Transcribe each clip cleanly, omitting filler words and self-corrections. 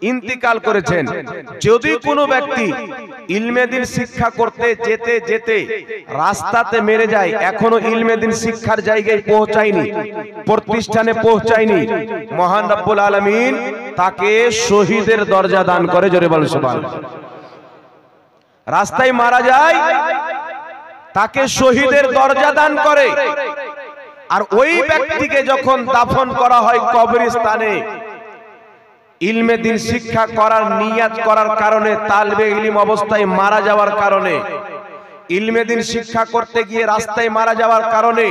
ইন্তিকাল করেছেন। যদি কোনো ব্যক্তি ইলমে দিন শিক্ষা করতে যেতে যেতে রাস্তাতে মেরে যায়, এখনো ইলমে দিন শিক্ষার জায়গায় পৌঁছায়নি, প্রতিষ্ঠানে পৌঁছায়নি, মহান রব্বুল আলামিন তাকে শহীদের দরজা দান করে। জোরে বলেন সুবহানাল্লাহ। রাস্তায় মারা যায়, তাকে শহীদের দরজা দান করে। আর ওই ব্যক্তিকে যখন দাফন করা হয় কবরস্থানে, ইলমে দিন শিক্ষা করার নিয়াত করার কারণে, তালবে ইলম অবস্থায় মারা যাওয়ার কারণে, ইলমে দিন শিক্ষা করতে গিয়ে রাস্তায় মারা যাওয়ার কারণে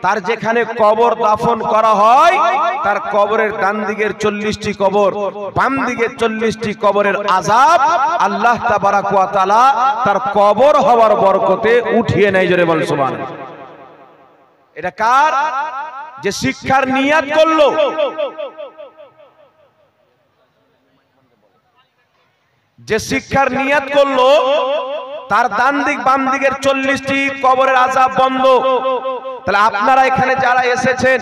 তার যেখানে কবর দাফন করা হয়, তার কবরের ডান দিকের 40টি কবর, বাম দিকের 40টি কবরের আযাব আল্লাহ তাবারাক ওয়া তাআলা তার কবর হওয়ার বরকতে উঠিয়ে নেয়। জোরে বল সুবহানাল্লাহ। এটা কার? যে শিক্ষার নিয়াত করলো, যে শিক্ষার নিয়াত করলো, তার ডান দিক বাম দিকের 40টি কবরের আযাব বন্ধ। তাহলে আপনারা এখানে যারা এসেছেন,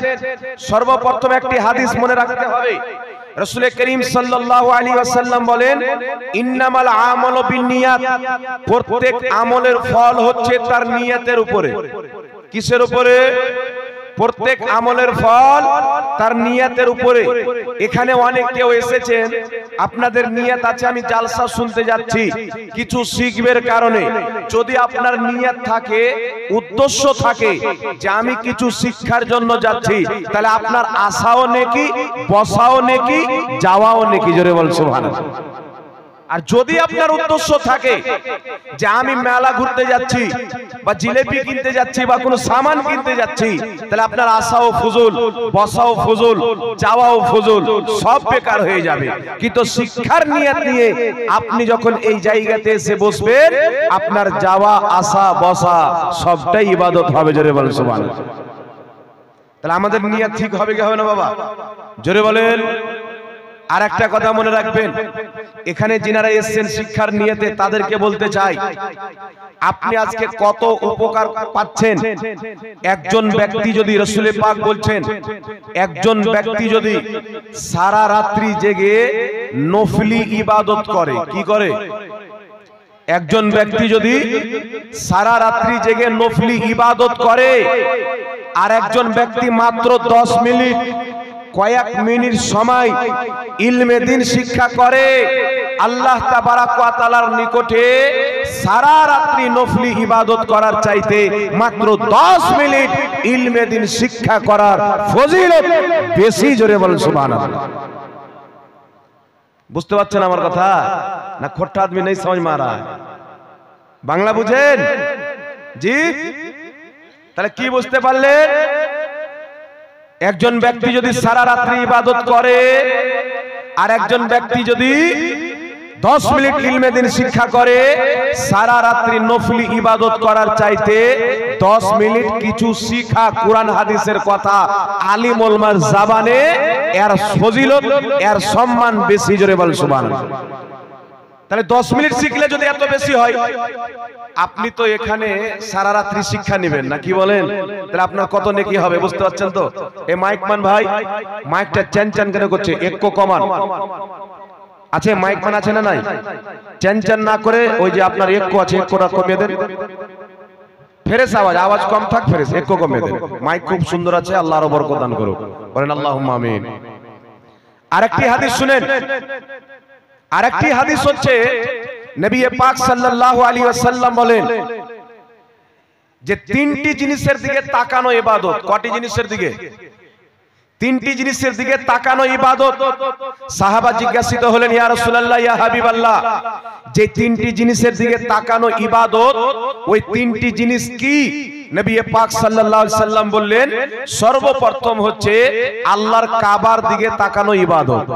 সর্বপ্রথম একটি হাদিস মনে রাখতে হবে। রাসূল করিম সাল্লাল্লাহু আলাইহি ওয়াসাল্লাম বলেন, ইন্নামাল আমালু বিন্নিয়াত, প্রত্যেক আমলের ফল হচ্ছে তার নিয়তের উপরে। কিসের উপরে? প্রত্যেক আমলের ফল তার নিয়তের উপরে। এখানে অনেক কেউ এসেছেন, আপনাদের নিয়ত আছে আমি জালসা শুনতে যাচ্ছি, কিছু শিখবের কারণে। যদি আপনার নিয়ত থাকে, উদ্দেশ্য থাকে যে আমি কিছু শিক্ষার জন্য যাচ্ছি, তাহলে আপনার আসাও নেকি, বসাও নেকি, যাওয়াও নেকি। জোরে বল সুবহানাল্লাহ। আর যদি আপনার উদ্দেশ্য থাকে যে আমি মেলা ঘুরতে যাচ্ছি বা জিলেবি কিনতে যাচ্ছি বা কোনো সামান কিনতে যাচ্ছি, তাহলে আপনার আসাও ফুজুল, বসাও ফুজুল, যাওয়াও ফুজুল, সব বেকার হয়ে যাবে। কিন্তু শিক্ষার নিয়ত নিয়ে আপনি যখন এই জায়গাতে এসে বসবেন, আপনার যাওয়া আসা বসা সবটাই ইবাদত হবে। জোরে বলেন সুবহানাল্লাহ। তাহলে আমাদের নিয়ত ঠিক হবে কি হবে না বাবা? জোরে বলেন। আর একটা কথা মনে রাখবেন, এখানে যিনারা এসেছেন শিক্ষার নিয়তে, তাদেরকে বলতে চাই, আপনি আজকে কত উপকার পাচ্ছেন। একজন ব্যক্তি যদি, রাসূল পাক বলছেন, একজন ব্যক্তি যদি সারা রাত্রি জেগে নফলি ইবাদত করে, কি করে? একজন ব্যক্তি যদি সারা রাত্রি জেগে নফলি ইবাদত করে, আর একজন ব্যক্তি মাত্র 10 মিনিট, কয়েক মিনিট সময় ইলমে দিন শিক্ষা করে, আল্লাহ তাবারাক ওয়া তাআলার নিকটে সারা রাত্রি নফলি ইবাদত করার চাইতে মাত্র 10 মিনিট ইলমে দিন শিক্ষা করার ফজিলত বেশি। জোরে বলেন সুবহানাল্লাহ। বুঝতে পারছেন আমার কথা? না খোট্টা আদমি নেই সমঝ মারা? বাংলা বুঝেন? জি। তাহলে কি বুঝতে পারলেন? একজন ব্যক্তি যদি সারা রাত্রি ইবাদত করে, আর একজন ব্যক্তি যদি 10 মিনিট ইলমে দিন শিক্ষা করে, সারা রাত্রি নফলি ইবাদত করার চাইতে 10 মিনিট কিছু শিখা, কোরআন হাদিসের কথা আলিম ওলামার জবানে, এর ফজিলত, এর সম্মান বেশি। জোরে বল সুবহানাল্লাহ। তাহলে 10 মিনিট শিখলে যদি এত বেশি হয়, আপনি তো এখানে সারা রাত্রি শিক্ষা নেবেন না, কি বলেন? তাহলে আপনার কত নেকি হবে, বুঝতে পারছেন তো? এই মাইকম্যান ভাই, মাইকটা চ্যান চ্যান কেন করছে? একটু কমান আছে, মাইকম্যান আছে না নাই? চ্যান চ্যান না করে ওই যে আপনার একটু আছে, একটুটা কমিয়ে দেন। ফেরেশ আওয়াজ, আওয়াজ কম থাক, ফেরেশ একটু কমিয়ে দেন। মাইক খুব সুন্দর আছে, আল্লাহ আরো বরকত দান করুক, বলেন আল্লাহুম্মা আমিন। আরেকটি হাদিস শুনেন। আরেকটি হাদিস হচ্ছে, নবী পাক সাল্লাল্লাহু আলাইহি ওয়াসাল্লাম বলেন যে 3টি জিনিসের দিকে তাকানো ইবাদত। কয়টি জিনিসের দিকে? 3টি জিনিসের দিকে তাকানো ইবাদত। সাহাবা জিজ্ঞাসিত হলেন, ইয়া রাসূলুল্লাহ, ইয়া হাবিবাল্লাহ, যে 3টি জিনিসের দিকে তাকানো ইবাদত, ওই 3টি জিনিস কি? নবী পাক সাল্লাল্লাহু আলাইহি ওয়াসাল্লাম বললেন, সর্বপ্রথম হচ্ছে আল্লাহর কাবার দিকে তাকানো ইবাদত।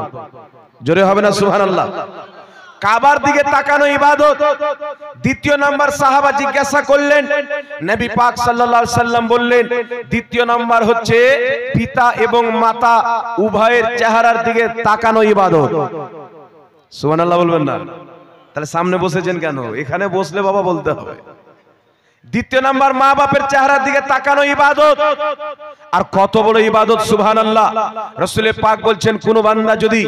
জোরে হবে না সুবহানাল্লাহ? কাবার দিকে তাকানো ইবাদত। দ্বিতীয় নাম্বার সাহাবা জিজ্ঞাসা করলেন, নবী পাক সাল্লাল্লাহু আলাইহি ওয়াসাল্লাম বললেন, দ্বিতীয় নাম্বার হচ্ছে পিতা এবং মাতা উভয়ের চেহারার দিকে তাকানো ইবাদত। সুবহানাল্লাহ বলবেন না? তাহলে সামনে বসেছেন কেন? এখানে বসলে বাবা বলতে হবে। দ্বিতীয় নাম্বার মা বাপের চেহারার দিকে তাকানো ইবাদত। আর কত বড় ইবাদত, সুবহানাল্লাহ। রাসূল পাক বলছেন কোন বান্দা যদি,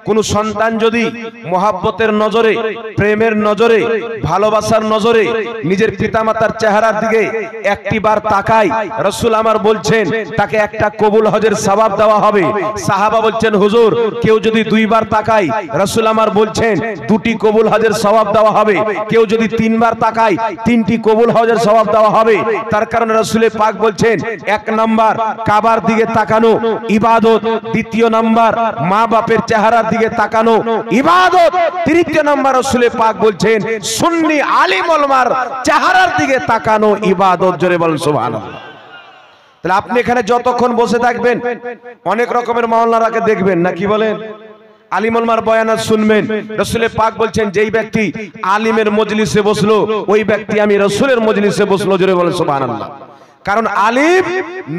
কোন সন্তান যদি মহব্বতের নজরে, প্রেমের নজরে, ভালোবাসার নজরে নিজের পিতামাতার চেহারার দিকে একটি বার তাকায়, রাসূল আমার বলছেন তাকে একটা কবুল হজের সওয়াব দেওয়া হবে। সাহাবা বলছেন হুজুর কেউ যদি দুইবার তাকায়, রাসূল আমার বলছেন দুটি কবুল হজের সওয়াব দেওয়া হবে। কেউ যদি তিনবার তাকায়, তিনটি কবুল হজের সওয়াব দেওয়া হবে। তার কারণে রাসূল পাক বলছেন এক নাম্বার কাবার দিকে তাকানো ইবাদত, দ্বিতীয় নাম্বার মা বাপের চেহারার দিকে তাকানো ইবাদত, তৃতীয় নাম্বার রাসূল পাক বলছেন সুন্নি আলিম ওলামার চেহারার দিকে তাকানো ইবাদত। জোরে বলেন সুবহানাল্লাহ। তাহলে আপনি এখানে যতক্ষণ বসে থাকবেন অনেক রকমের মাওলানাকে দেখবেন, না কি বলেন? আলিম ওলামার বয়ান শুনবেন। রাসূল পাক বলছেন যেই ব্যক্তি আলিমের মজলিসে বসলো ওই ব্যক্তি আমি রাসূলের মজলিসে বসলো। জোরে বলেন সুবহানাল্লাহ। কারণ আলিম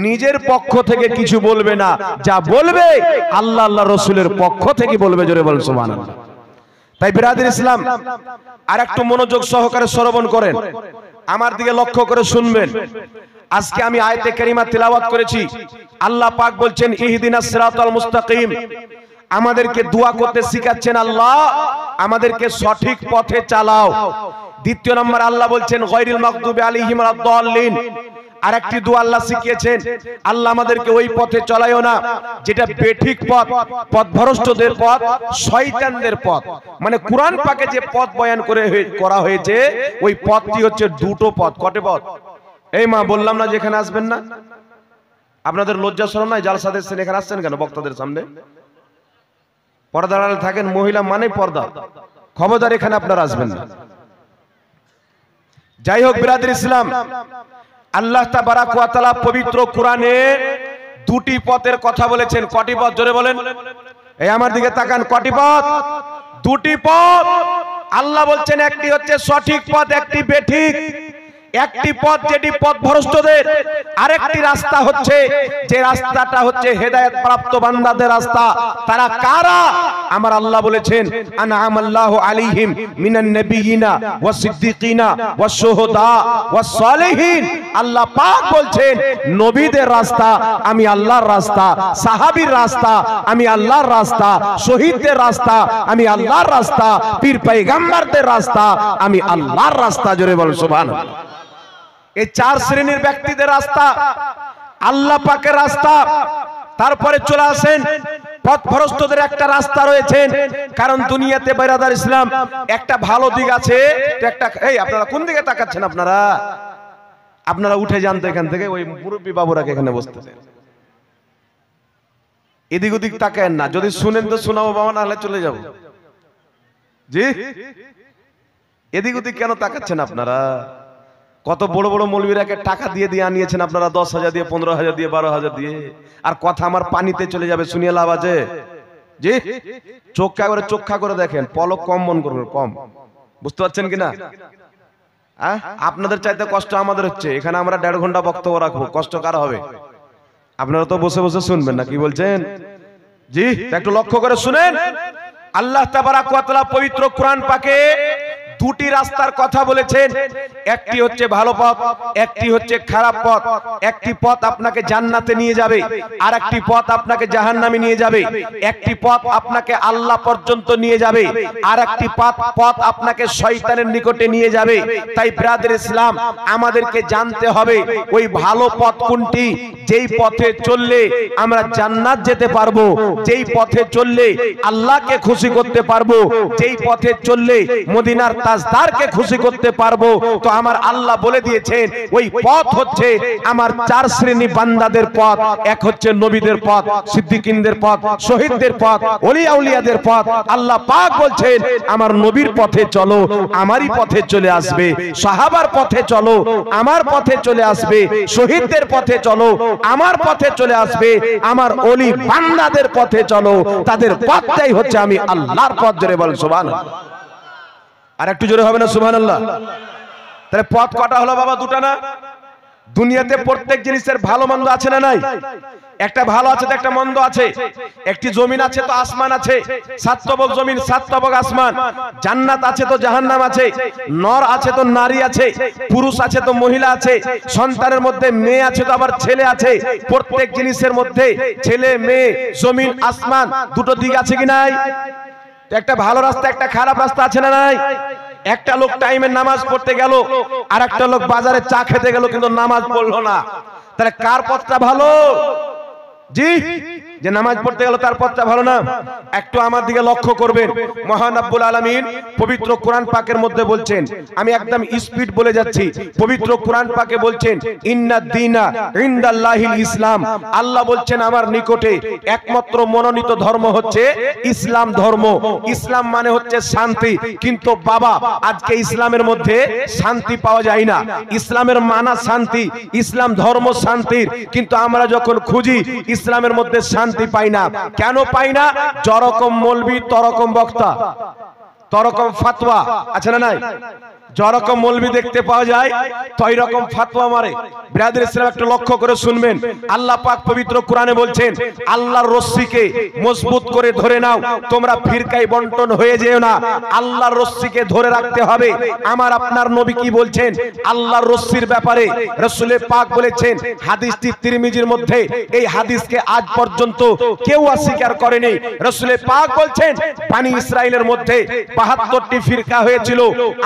নিজের পক্ষ থেকে কিছু বলবে না, যা বলবে আল্লাহ আল্লাহ রাসূলের পক্ষ থেকে বলবে। জোরে বলেন সুবহানাল্লাহ। তাই বিরাদর ইসলাম আর একটু মনোযোগ সহকারে শ্রবণ করেন, আমার দিকে লক্ষ্য করে শুনবেন। আজকে আমি আয়াতে কারিমা তিলাওয়াত করেছি। আল্লাহ পাক বলছেন ইহদিনাস সিরাতাল মুস্তাকিম, আমাদেরকে দোয়া করতে শিখাচ্ছেন আল্লাহ আমাদেরকে সঠিক পথে চালাও। দ্বিতীয় নম্বর আল্লাহ বলছেন গায়রিল মাগদুবি আলাইহিম ওয়ালাদ-দাল্লিন, আরেকটি দোয়া আল্লাহ শিখিয়েছেন আল্লাহ আমাদেরকে ওই পথে চলায়ও না যেটা বেঠিক পথ, পথভ্রষ্টদের পথ, শয়তানদের পথ। মানে কুরআন পাকে যে পথ বয়ান করা হয়েছে ওই পথটি হচ্ছে দুটো পথ। কটে পথ? এই মা বললাম না যেখানে আসবেন না, আপনাদের লজ্জা শরম নাই? জালসা দেখছেন, এখানে আসছেন কেন বক্তাদের সামনে? পর্দার আড়ালে থাকেন, মহিলা মানে পর্দা, খবরদার এখানে আপনারা আসবেন না। যাই হোক বিরাদর ইসলাম, আল্লাহ তাবারাক ওয়া তাআলা পবিত্র কোরআনে দুটি পথের কথা বলেছেন। কটি পথ? জোরে বলেন। এই আমার দিকে তাকান, কটি পথ? দুটি পথ। আল্লাহ বলছেন একটি হচ্ছে সঠিক পথ, একটি বেঠিক। একটি পথ যেটি পথভ্রষ্টদের, আরেকটি রাস্তা হচ্ছে যে রাস্তাটা হচ্ছে হেদায়েত প্রাপ্ত বান্দাদের রাস্তা। তারা কারা? আমার আল্লাহ বলেছেন আনআমাল্লাহু আলাইহিম মিনান নাবিয়িনা ওয়াস সিদ্দিকিনা ওয়াস শুহাদা ওয়াস সালিহিন। আল্লাহ পাক বলছেন নবীদের রাস্তা আমি আল্লাহর রাস্তা, সাহাবীর রাস্তা আমি আল্লাহর রাস্তা, শহীদদের রাস্তা আমি আল্লাহর রাস্তা, পীর পয়গম্বরদের রাস্তা আমি আল্লাহর রাস্তা। জোরে বল সুবহানাল্লাহ। এই চার শ্রেণীর ব্যক্তিদের রাস্তা আল্লাহ পাকের রাস্তা। তারপরে চলে আসেন পথভ্রষ্টদের একটা রাস্তা রয়েছে। কারণ দুনিয়াতে বিরাদর ইসলাম একটা ভালো দিক আছে, একটা এই আপনারা কোন দিকে তাকাচ্ছেন? আপনারা উঠে যান তো এখান থেকে, ওই মুরব্বী বাবুরাকে এখানে বসতে দেন। এদিক ওদিক তাকায়েন না, যদি শুনেন তো শোনাবো বাবা, না হলে চলে যাব। জি এদিক ওদিক কেন তাকাচ্ছেন আপনারা? কত বড় বড় মৌলবীরাকে টাকা দিয়ে দিয়ে আনিয়েছেন আপনারা, 10,000 দিয়ে, 15,000 দিয়ে, 12,000 দিয়ে, আর কথা আমার পানিতে চলে যাবে, শুনিয়ে লাভ আছে? জি চোখা করে দেখেন, পলক কম মন করবেন, কম। বুঝতে পারছেন কিনা? আপনাদের চাইতে কষ্ট আমাদের হচ্ছে। এখানে আমরা 1.5 ঘন্টা বক্তব্য রাখবো, কষ্ট কার হবে? আপনারা তো বসে বসে শুনবেন না, কি বলছেন? জি একটু লক্ষ্য করে শুনেন। আল্লাহ তাবারাক ওয়া তাআলা পবিত্র কোরআন পাকে দুটি রাস্তার কথা বলেছেন। একটি হচ্ছে ভালো পথ, একটি হচ্ছে খারাপ পথ। একটি পথ আপনাকে জান্নাতে নিয়ে যাবে, আর একটি পথ আপনাকে জাহান্নামে নিয়ে যাবে। একটি পথ আপনাকে আল্লাহ পর্যন্ত নিয়ে যাবে, আর একটি পথ আপনাকে শয়তানের নিকটে নিয়ে যাবে। তাই ব্রাদার ইসলাম আমাদেরকে জানতে হবে ওই ভালো পথ কোনটি, যেই পথে চললে আমরা জান্নাত যেতে পারবো, যেই পথে চললে আল্লাহকে খুশি করতে পারবো, যেই পথে চললে মদিনার তাজদারকে খুশি করতে পারবো। তো আমার আল্লাহ বলে দিয়েছেন ওই পথ হচ্ছে আমার চার শ্রেণী বান্দাদের পথ। এক হচ্ছে নবীদের পথ, সিদ্দিকিনদের পথ, শহীদদের পথ, ওলিয়া উলিয়াদের পথ। আল্লাহ পাক বলছেন আমার নবীর পথে চলো, আমারই পথে চলে আসবে। সাহাবার পথে চলো, আমার পথে চলে আসবে। শহীদদের পথে চলো, আমার পথে চলে আসবে। আমার ওলি বান্দাদের পথে চলো, তাদের পথটাই হচ্ছে আমি আল্লাহর পথ। জোরে বল সুবহানাল্লাহ। আর একটু জোরে হবে না সুবহানাল্লাহ? তাহলে পথ কটা হলো বাবা? দুটা না? দুনিয়াতে প্রত্যেক জিনিসের ভালো মন্দ আছে না নাই? একটা ভালো আছে তো একটা মন্দ আছে। একটি জমিন আছে তো আসমান আছে, সাত তবক জমিন সাত তবক আসমান। জান্নাত আছে তো জাহান্নাম আছে, নর আছে তো নারী আছে, পুরুষ আছে তো মহিলা আছে, সন্তানের মধ্যে মেয়ে আছে তো আবার ছেলে আছে। প্রত্যেক জিনিসের মধ্যে ছেলে মেয়ে জমিন আসমান দুটো দিক আছে কি নাই? একটা ভালো রাস্তা একটা খারাপ রাস্তা আছে না নাই? একটা লোক টাইমে নামাজ পড়তে গেল, আর একটা লোক বাজারে চা খেতে গেল কিন্তু নামাজ পড়লো না। তাহলে কার পথটা ভালো? জি, যে নামাজ পড়তে গেল তার পথটা ভালো না? একটু আমার দিকে লক্ষ্য করবেন। মহান রব্বুল আলামিন পবিত্র কোরআন পাকের মধ্যে বলছেন, আমি একদম স্পিড বলে যাচ্ছি, পবিত্র কোরআন পাকে বলছেন ইন্নাদ দীনা ইনদাল্লাহিল ইসলাম। আল্লাহ বলছেন আমার নিকটে একমাত্র মনোনীত ধর্ম হচ্ছে ইসলাম ধর্ম। ইসলাম মানে হচ্ছে শান্তি, কিন্তু বাবা আজকে ইসলামের মধ্যে শান্তি পাওয়া যায় না। ইসলামের মানা শান্তি, ইসলাম ধর্ম শান্তির, কিন্তু আমরা যখন খুঁজি ইসলামের মধ্যে শান্তি পাই না। কেন পাই না? যরকম মৌলবি তরকম বক্তা, তরকম ফাতোয়া আছে না নাই? যরকম মৌলবি দেখতে পাওয়া যায় তই রকম ফাতোয়া মারে। ব্রাদার ইসলাম একটু লক্ষ্য করে শুনবেন। আল্লাহ পাক পবিত্র কোরআনে বলছেন আল্লাহর রশ্মিকে মজবুত করে ধরে নাও, তোমরা ফিরকায় বন্টন হয়ে যেও না। আল্লাহর রশ্মিকে ধরে রাখতে হবে। আমার আপনার নবী কি বলছেন আল্লাহর রশ্মির ব্যাপারে? রাসূল পাক বলেছেন, হাদিসটি তিরমিজির মধ্যে, এই হাদিসকে আজ পর্যন্ত কেউ অস্বীকার করেনি। রাসূল পাক বলছেন বনি ইসরাইলের মধ্যে ৭২টি ফিরকা হয়েছিল,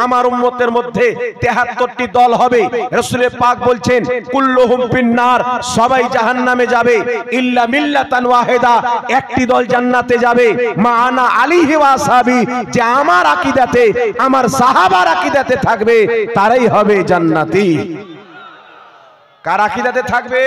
আমার উম্মতের মধ্যে ৭৩টি দল হবে। রাসূল পাক বলছেন কুল্লুহুম ফিন্নার, সবাই জাহান্নামে যাবে, ইল্লা মিল্লাতান ওয়াহিদা, একটি দল জান্নাতে যাবে। মা আনা আলাইহি ওয়া আসহাবি, যে আমার আকীদাতে আমার সাহাবার আকীদাতে থাকবে তারাই হবে জান্নাতি। কার আকীদাতে থাকবে?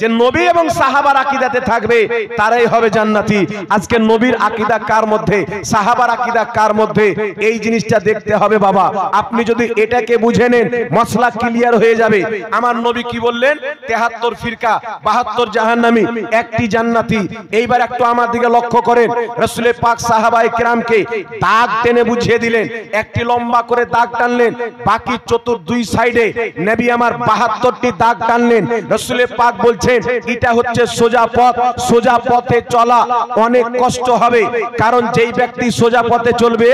যে নবী এবং সাহাবার আকীদাতে থাকবে তারাই হবে জান্নাতি। আজকে নবীর আকীদা কার মধ্যে, সাহাবার আকীদা কার মধ্যে, এই জিনিসটা দেখতে হবে বাবা। আপনি যদি এটাকে বুঝে নেন মসলা ক্লিয়ার হয়ে যাবে। আমার নবী কি বললেন? ৭৩ ফিরকা, ৭২ জাহান্নামী, একটি জান্নাতি। এইবার একটু আমার দিকে লক্ষ্য করেন। রাসূল পাক সাহাবায়ে কেরামকে দাগ টেনে বুঝিয়ে দিলেন, একটি লম্বা করে দাগ টানলেন, বাকি দুই সাইডে নবী আমার ৭২টি দাগ টানলেন। রাসূল পাক বলছেন এটা হচ্ছে সোজা পথ। সোজা পথে চলা অনেক কষ্ট হবে, কারণ যেই ব্যক্তি সোজা পথে চলবে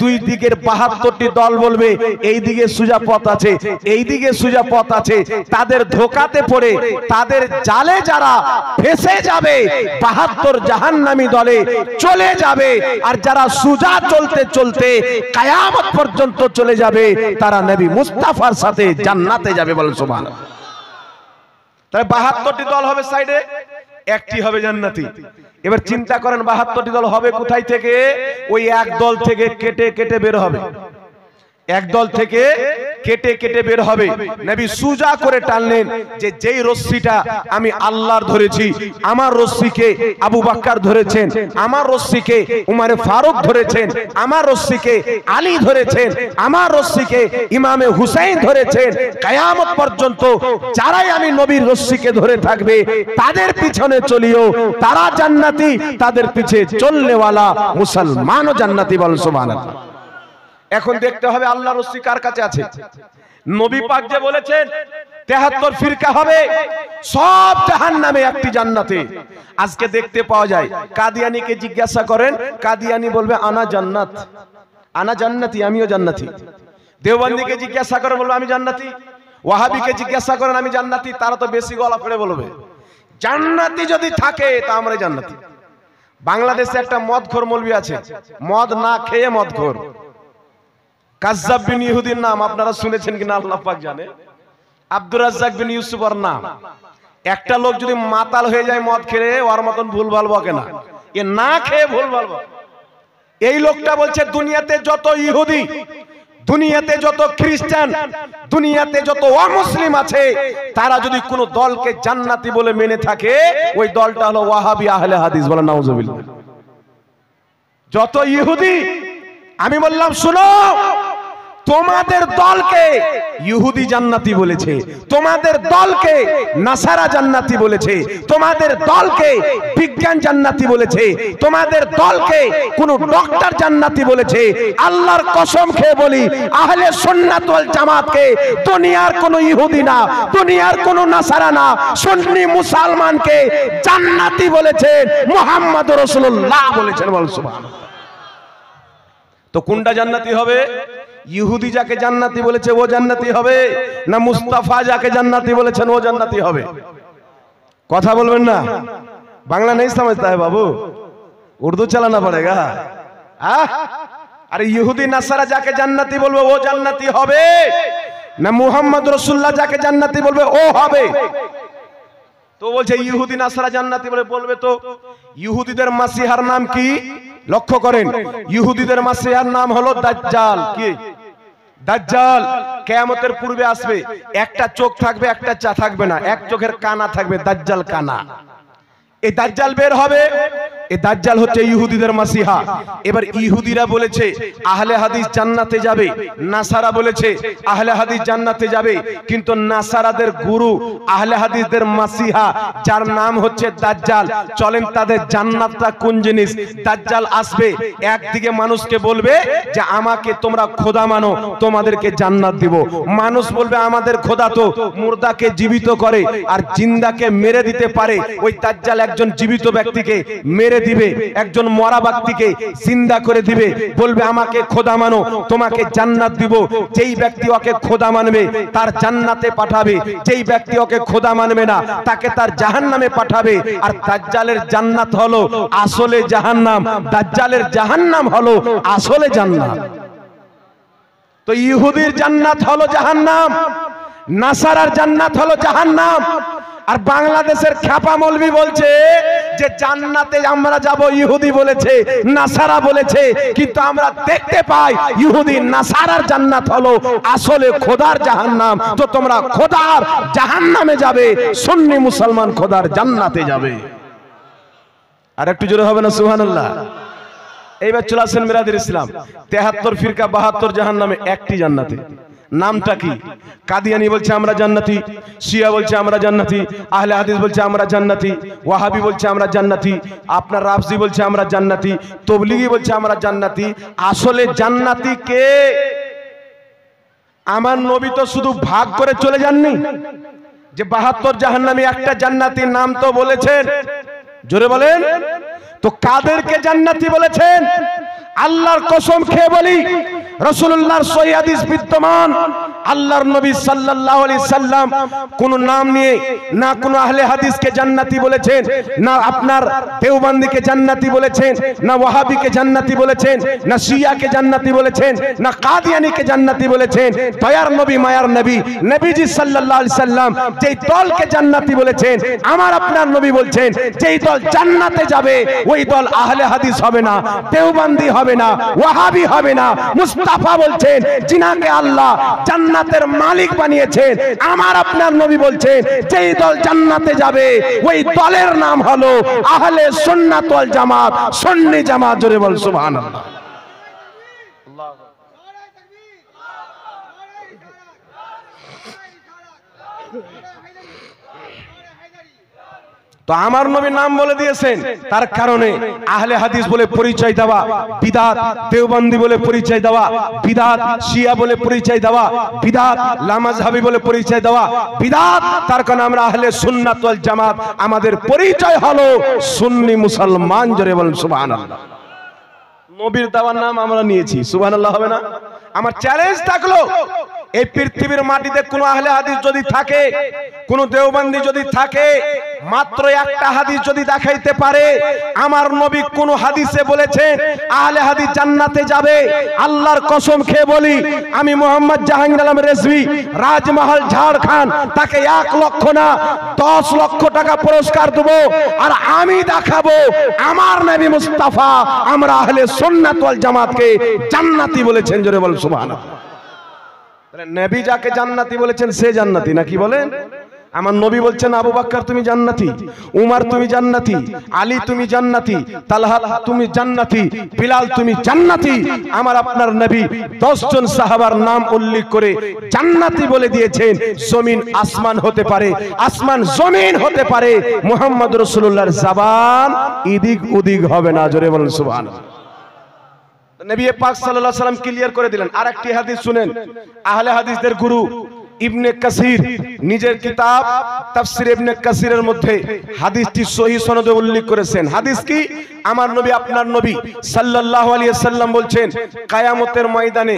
দুই দিকের ৭২টি দল বলবে এই দিকে সোজা পথ আছে, এই দিকে সোজা পথ আছে। তাদের ধোঁকাতে পড়ে তাদের জালে যারা ফেসে যাবে ৭২ জাহান্নামী দলে চলে যাবে, আর যারা সোজা চলতে চলতে কিয়ামত পর্যন্ত চলে যাবে তারা নবী মুস্তাফার সাথে জান্নাতে যাবে। বলেন সুবহানাল্লাহ। তাহলে ৭২টি দল হবে সাইডে, একটি হবে জান্নাতি। এবার চিন্তা করেন ৭২টি দল হবে কোথায় থেকে? ওই এক দল থেকে কেটে কেটে বের হবে, এক দল থেকে কেটে কেটে বের হবে। নবী সুজা করে টানলেন যে যেই রশ্মিটা আমি আল্লাহর ধরেছি, আমার রশ্মিকে আবু বকর ধরেছেন, আমার রশ্মিকে উমর ফারুক ধরেছেন, আমার রশ্মিকে আলী ধরেছেন, আমার রশ্মিকে ইমামে হুসাইন ধরেছেন। কিয়ামত পর্যন্ত যারাই আমি নবীর রশ্মিকে ধরে থাকবে তাদের পিছনে চলিও, তারা জান্নাতি, তাদের পিছে চলনেওয়ালা মুসলমানও জান্নাতি। বলেন সুবহানাল্লাহ। এখন দেখতে হবে আল্লাহর রশ্মি কার কাছে আছে। নবী পাক যে বলেছেন ৭৩ ফিরকা হবে, সব জাহান্নামে, একটি জান্নাতে। আজকে দেখতে পাওয়া যায় কাদিয়ানীকে জিজ্ঞাসা করেন, কাদিয়ানী বলবে আনা জান্নাত, আনা জান্নাতি, আমিও জান্নাতি। দেওবন্দীকে জিজ্ঞাসা করেন বলবে আমি জান্নাতি। ওয়াহাবিকে জিজ্ঞাসা করেন আমি জান্নাতি, তারা তো বেশি গলা ফেলে বলবে জান্নাতি যদি থাকে তা আমরা জান্নাতি। বাংলাদেশে একটা মদখোর মৌলবি আছে, মদ না খেয়ে মদখোর, কাজ্জাব বিন ইহুদির নাম আপনারা শুনেছেন কিনা আল্লাহ পাক জানে। আব্দুর রাজ্জাক বিন ইউসুফের নাম। একটা লোক যদি মাতাল হয়ে যায় মদ খেয়ে, ওর মতন ভুল ভাল বকে না, এ না খেয়ে ভুল ভাল বকে। এই লোকটা বলছে দুনিয়াতে যত ইহুদি, দুনিয়াতে যত খ্রিস্টান, দুনিয়াতে যত অমুসলিম আছে, তারা যদি কোনো দলকে জান্নাতি বলে মেনে থাকে ওই দলটা হলো ওয়াহাবি আহলে হাদিস। বলেন নাউজুবিল্লাহ। যত ইহুদি, আমি বললাম শুনো, তোমাদের দলকে ইহুদি জান্নাতি বলেছে, তোমাদের দলকে নাসারা জান্নাতি বলেছে, তোমাদের দলকে বিজ্ঞান জান্নাতি বলেছে, তোমাদের দলকে কোন ডক্টর জান্নাতি বলেছে। আল্লাহর কসম খেয়ে বলি, আহলে সুন্নাত ওয়াল জামাতকে দুনিয়ার কোন ইহুদি না, দুনিয়ার কোন নাসারা না, সুন্নি মুসলমানকে জান্নাতি বলেছেন মুহাম্মদ রাসূলুল্লাহ বলেছেন। বল সুবহানাল্লাহ। তো কোনটা জান্নাতি হবে? ইহুদি যাকে জান্নাতি বলেছে ও জান্নাতি হবে, না মুস্তাফা যাকে জান্নাতি বলেছেন ও জান্নাতি হবে? কথা বলবেন না? বাংলা नहीं समझता है बाबू, उर्दू चलाना पड़ेगा। अरे ইহুদি নাসারা যাকে জান্নাতি বলবে ও জান্নাতি হবে, না মুহাম্মদ রাসূলুল্লাহ যাকে জান্নাতি বলবে ও হবে? তো বলছে ইহুদি নাসারা জান্নাতি বলবে। তো ইহুদিদের মাসিহার নাম কি? লক্ষ্য করেন, ইহুদিদের মাসিহার নাম হলো দাজ্জাল। কি? দাজ্জাল কিয়ামতের পূর্বে আসবে, একটা চোখ থাকবে একটা চা থাকবে না, এক চোখের কানা থাকবে, দাজ্জাল কানা। এই দাজ্জাল বের হবে, এই দাজ্জাল হচ্ছে ইহুদিদের মাসিহা। এবার ইহুদিরা বলেছে আহলে হাদিস জান্নাতে যাবে, নাসারা বলেছে আহলে হাদিস জান্নাতে যাবে, কিন্তু নাসারাদের গুরু আহলে হাদিসদের মাসিহা যার নাম হচ্ছে দাজ্জাল। চলেন তাদের জান্নাতটা কোন জিনিস? দাজ্জাল আসবে, একদিকে মানুষকে বলবে যে আমাকে তোমরা খোদা মানো, তোমাদেরকে জান্নাত দিব। মানুষ বলবে আমাদের খোদা তো মুর্দাকে জীবিত করে আর জিন্দাকে মেরে দিতে পারে। ওই দাজ্জাল একজন জীবিত ব্যক্তিকে মেরে দিবে, একজন মরা ব্যক্তিকে জিন্দা করে দিবে, বলবে আমাকে খোদা মানো, তোমাকে জান্নাত দিব। যেই ব্যক্তি ওকে খোদা মানবে তার জান্নাতে পাঠাবে, যেই ব্যক্তি ওকে খোদা মানবে না তাকে তার জাহান্নামে পাঠাবে। আর দাজ্জালের জান্নাত হলো আসলে জাহান্নাম, দাজ্জালের জাহান্নাম হলো আসলে জান্নাত। তো ইহুদির জান্নাত হলো জাহান্নাম, নাসারার জান্নাত হলো জাহান্নাম। আর বাংলাদেশের খ্যাপা মৌলবি বলছে যে জান্নাতে আমরা যাব, ইহুদি বলেছে নাসারা বলেছে, কিন্তু আমরা দেখতে পাই ইহুদি নাসারার জান্নাত হলো আসলে খোদার জাহান্নাম। তো তোমরা খোদার জাহান্নামে যাবে, সুন্নি মুসলমান খোদার জান্নাতে যাবে। আর একটু জোরে হবে না সুবহানাল্লাহ? এইবার চলে আসেন মিরাদুল ইসলাম, 73 ফিরকা 72 জাহান্নামে, একটি জান্নাতে। নামটা কি? কাদিয়ানি বলছে আমরা জান্নাতি, শিয়া বলছে আমরা জান্নাতি, আহলে হাদিস বলছে আমরা জান্নাতি, ওয়াহাবি বলছে আমরা জান্নাতি, আপনার রাফজি বলছে আমরা জান্নাতি, তবলিগি বলছে আমরা জান্নাতি। আসলে জান্নাতি কে? আমার নবী তো শুধু ভাগ করে চলে যাননি, যে 72 জাহান্নামী একটা জান্নাতির নাম তো বলেছেন। জোরে বলেন। তো কাদেরকে জান্নাতি বলেছেন? আল্লাহর কসম খেয়ে বলি, রাসূলুল্লাহর সহিহ হাদিস বিদ্যমান, আল্লাহর নবী সাল্লাল্লাহু আলাইহি সাল্লাম কোন নাম নিয়ে না কোন আহলে হাদিসকে জান্নাতি বলেছেন, না আপনার দেওবন্দিকে জান্নাতি বলেছেন, না ওয়াহাবিকে জান্নাতি বলেছেন, না শিয়াকে জান্নাতি বলেছেন, না কাদিয়ানীকে জান্নাতি বলেছেন। দয়ার নবী মায়ার নবী নবীজি সাল্লাল্লাহু আলাইহি সাল্লাম যেই দলকে জান্নাতি বলেছেন, আমার আপনার নবী বলছেন যেই দল জান্নাতে যাবে ওই দল আহলে হাদিস হবে না, দেওবন্দি হবে না, ওয়াহাবি হবে না। মুস্তাফা বলছেন যিনাকে আল্লাহ জান্নাতের মালিক বানিয়েছেন, আমার আপনার নবী বলছেন যেই দল জান্নাতে যাবে ওই দলের নাম হলো আহলে সুন্নাত ওয়াল জামাত, সুন্নি জামাত। জোরে বল সুবহানাল্লাহ। তো আমার নবী নাম বলে দিয়েছেন, তার কারণে আহলে হাদিস বলে পরিচয় দেওয়া বিদআত, দেওবন্দি বলে পরিচয় দেওয়া বিদআত, শিয়া বলে পরিচয় দেওয়া বিদআত, লামাযহাবি বলে পরিচয় দেওয়া বিদআত। তার কারণে আমরা আহলে সুন্নাত ওয়াল জামাত, আমাদের পরিচয় হলো সুন্নি মুসলমান। জোরে বলেন সুবহানাল্লাহ। নবীর দেওয়ার নাম আমরা নিয়েছি, সুবহানাল্লাহ হবে না? আমার চ্যালেঞ্জ থাকলো, এই পৃথিবীর মাটিতে কোন আহলে হাদিস যদি থাকে, কোন দেওবন্দি যদি থাকে, মাত্র একটা হাদিস যদি দেখাইতে পারে আমার নবী কোন হাদিসে বলেছেন আহলে হাদিস জান্নাতে যাবে, আল্লাহর কসম খেয়ে বলি আমি মোহাম্মদ জাহাঙ্গীর আলম রেজভী, রাজমহল ঝাড়খণ্ড, তাকে 1 লক্ষ না 10 লক্ষ টাকা পুরস্কার দেব, আর আমি দেখাবো আমার নবী মুস্তাফা আমরা আহলে সুন্নাত ওয়াল জামাতকে জান্নাতি বলেছেন। জোরে বল সুবহানাল্লাহ। নবী যাকে জান্নাতি বলেছেন সে জান্নাতি, নাকি বলেন? আমার নবী বলছেন আবু বকর তুমি জান্নাতি, উমর তুমি জান্নাতি, আলী তুমি জান্নাতি, তালহা তুমি জান্নাতি, বিলাল তুমি জান্নাতি। আমার আপনার নবী 10 জন সাহাবার নাম উল্লেখ করে জান্নাতি বলে দিয়েছেন। জমিন আসমান হতে পারে, আসমান জমিন হতে পারে, মুহাম্মদ রাসূলুল্লাহর জবান এদিক ওদিক হবে না। জোরে বলেন সুবহানাল্লাহ। নবী পাক সাল্লাল্লাহু আলাইহি সাল্লাম ক্লিয়ার করে দিলেন। আরেকটি হাদিস শুনেন, আহলে হাদিসদের গুরু ইবনে কাসির নিজের কিতাব তাফসীর ইবনে কাসিরের মধ্যে হাদিসটি সহিহ সনদে উল্লেখ করেছেন। হাদিস কি? আমার নবী আপনার নবী সাল্লাল্লাহু আলাইহি সাল্লাম বলছেন, কিয়ামতের ময়দানে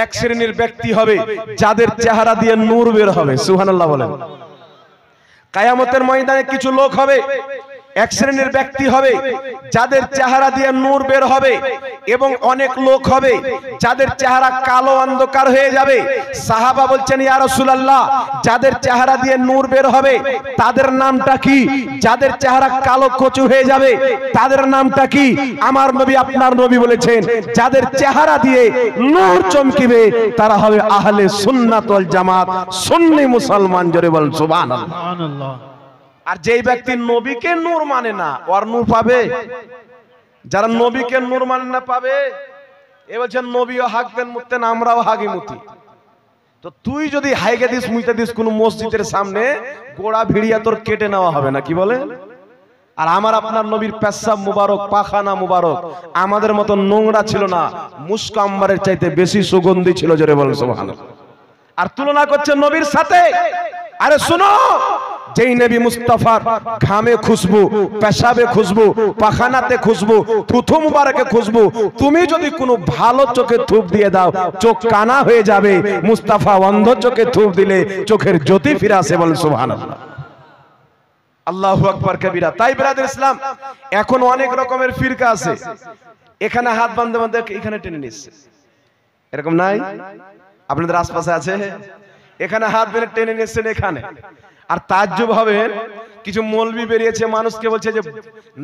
এক শ্রেণীর ব্যক্তি হবে যাদের চেহারা দিয়ে নূর বের হবে। সুবহানাল্লাহ বলেন। কিয়ামতের ময়দানে কিছু লোক হবে, এক শ্রেণীর ব্যক্তি হবে যাদের চেহারা দিয়ে নূর বের হবে, এবং অনেক লোক হবে যাদের চেহারা কালো অন্ধকার হয়ে যাবে। সাহাবা বলছেন, ইয়া রাসূলুল্লাহ, যাদের চেহারা দিয়ে নূর বের হবে তাদের নামটা কি? যাদের চেহারা কালো কচু হয়ে যাবে তাদের নামটা কি? আমার নবী আপনার নবী বলেছেন, যাদের চেহারা দিয়ে নূর চমকিবে তারা হবে আহলে সুন্নাত ওয়াল জামাত, সুন্নি মুসলমান। জোরে বলেন সুবহানাল্লাহ। আর যেই ব্যক্তি নবীকে নূর মানে না, ওর নূর পাবে? যারা নবীকে নূর মানে না পাবে। এ বলছেন নবীও হাঁকতেন মুততেন, আমরাও হাগি মুতি। তো তুই যদি হাইগে দিস মুইতে দিস কোন মসজিদের সামনে, গোড়া ভিড়িয়া তোর কেটে নেওয়া হবে না, কি বলে? আর আমার আপনার নবীর পেশাব মুবারক, পাখানা মুবারক আমাদের মতো নোংরা ছিল না, মুস্ক আম্বারের চাইতে বেশি সুগন্ধি ছিল। জোরে বলেন সুবহানাল্লাহ। আর তুলনা করছে নবীর সাথে। আরে শুনো, যেই নবী মুস্তাফার ঘামে খুশবু, পেশাবে খুশবু, পাখানাতে খুশবু, থুথু মুবারকে খুশবু, তুমি যদি কোনো ভালো চোখে থুপ দিয়ে দাও চোখ কানা হয়ে যাবে। মুস্তাফা অন্ধ চোখে থুপ দিলে চোখের জ্যোতি ফিরে আসে। বলেন সুবহানাল্লাহ। আল্লাহু আকবার কবিরা। তাই বিরাদর ইসলাম, এখন অনেক রকমের ফিরকা আছে। এখানে হাত বাঁধতে বাঁধতে এখানে টেনে নিচ্ছে, এরকম নাই? আপনাদের আশপাশে আছে? এখানে হাত বেঁধে টেনে নিচ্ছেন এখানে। আর তাজ্জুব হবে, কিছু মৌলবি বেরিয়েছে মানুষকে বলছে যে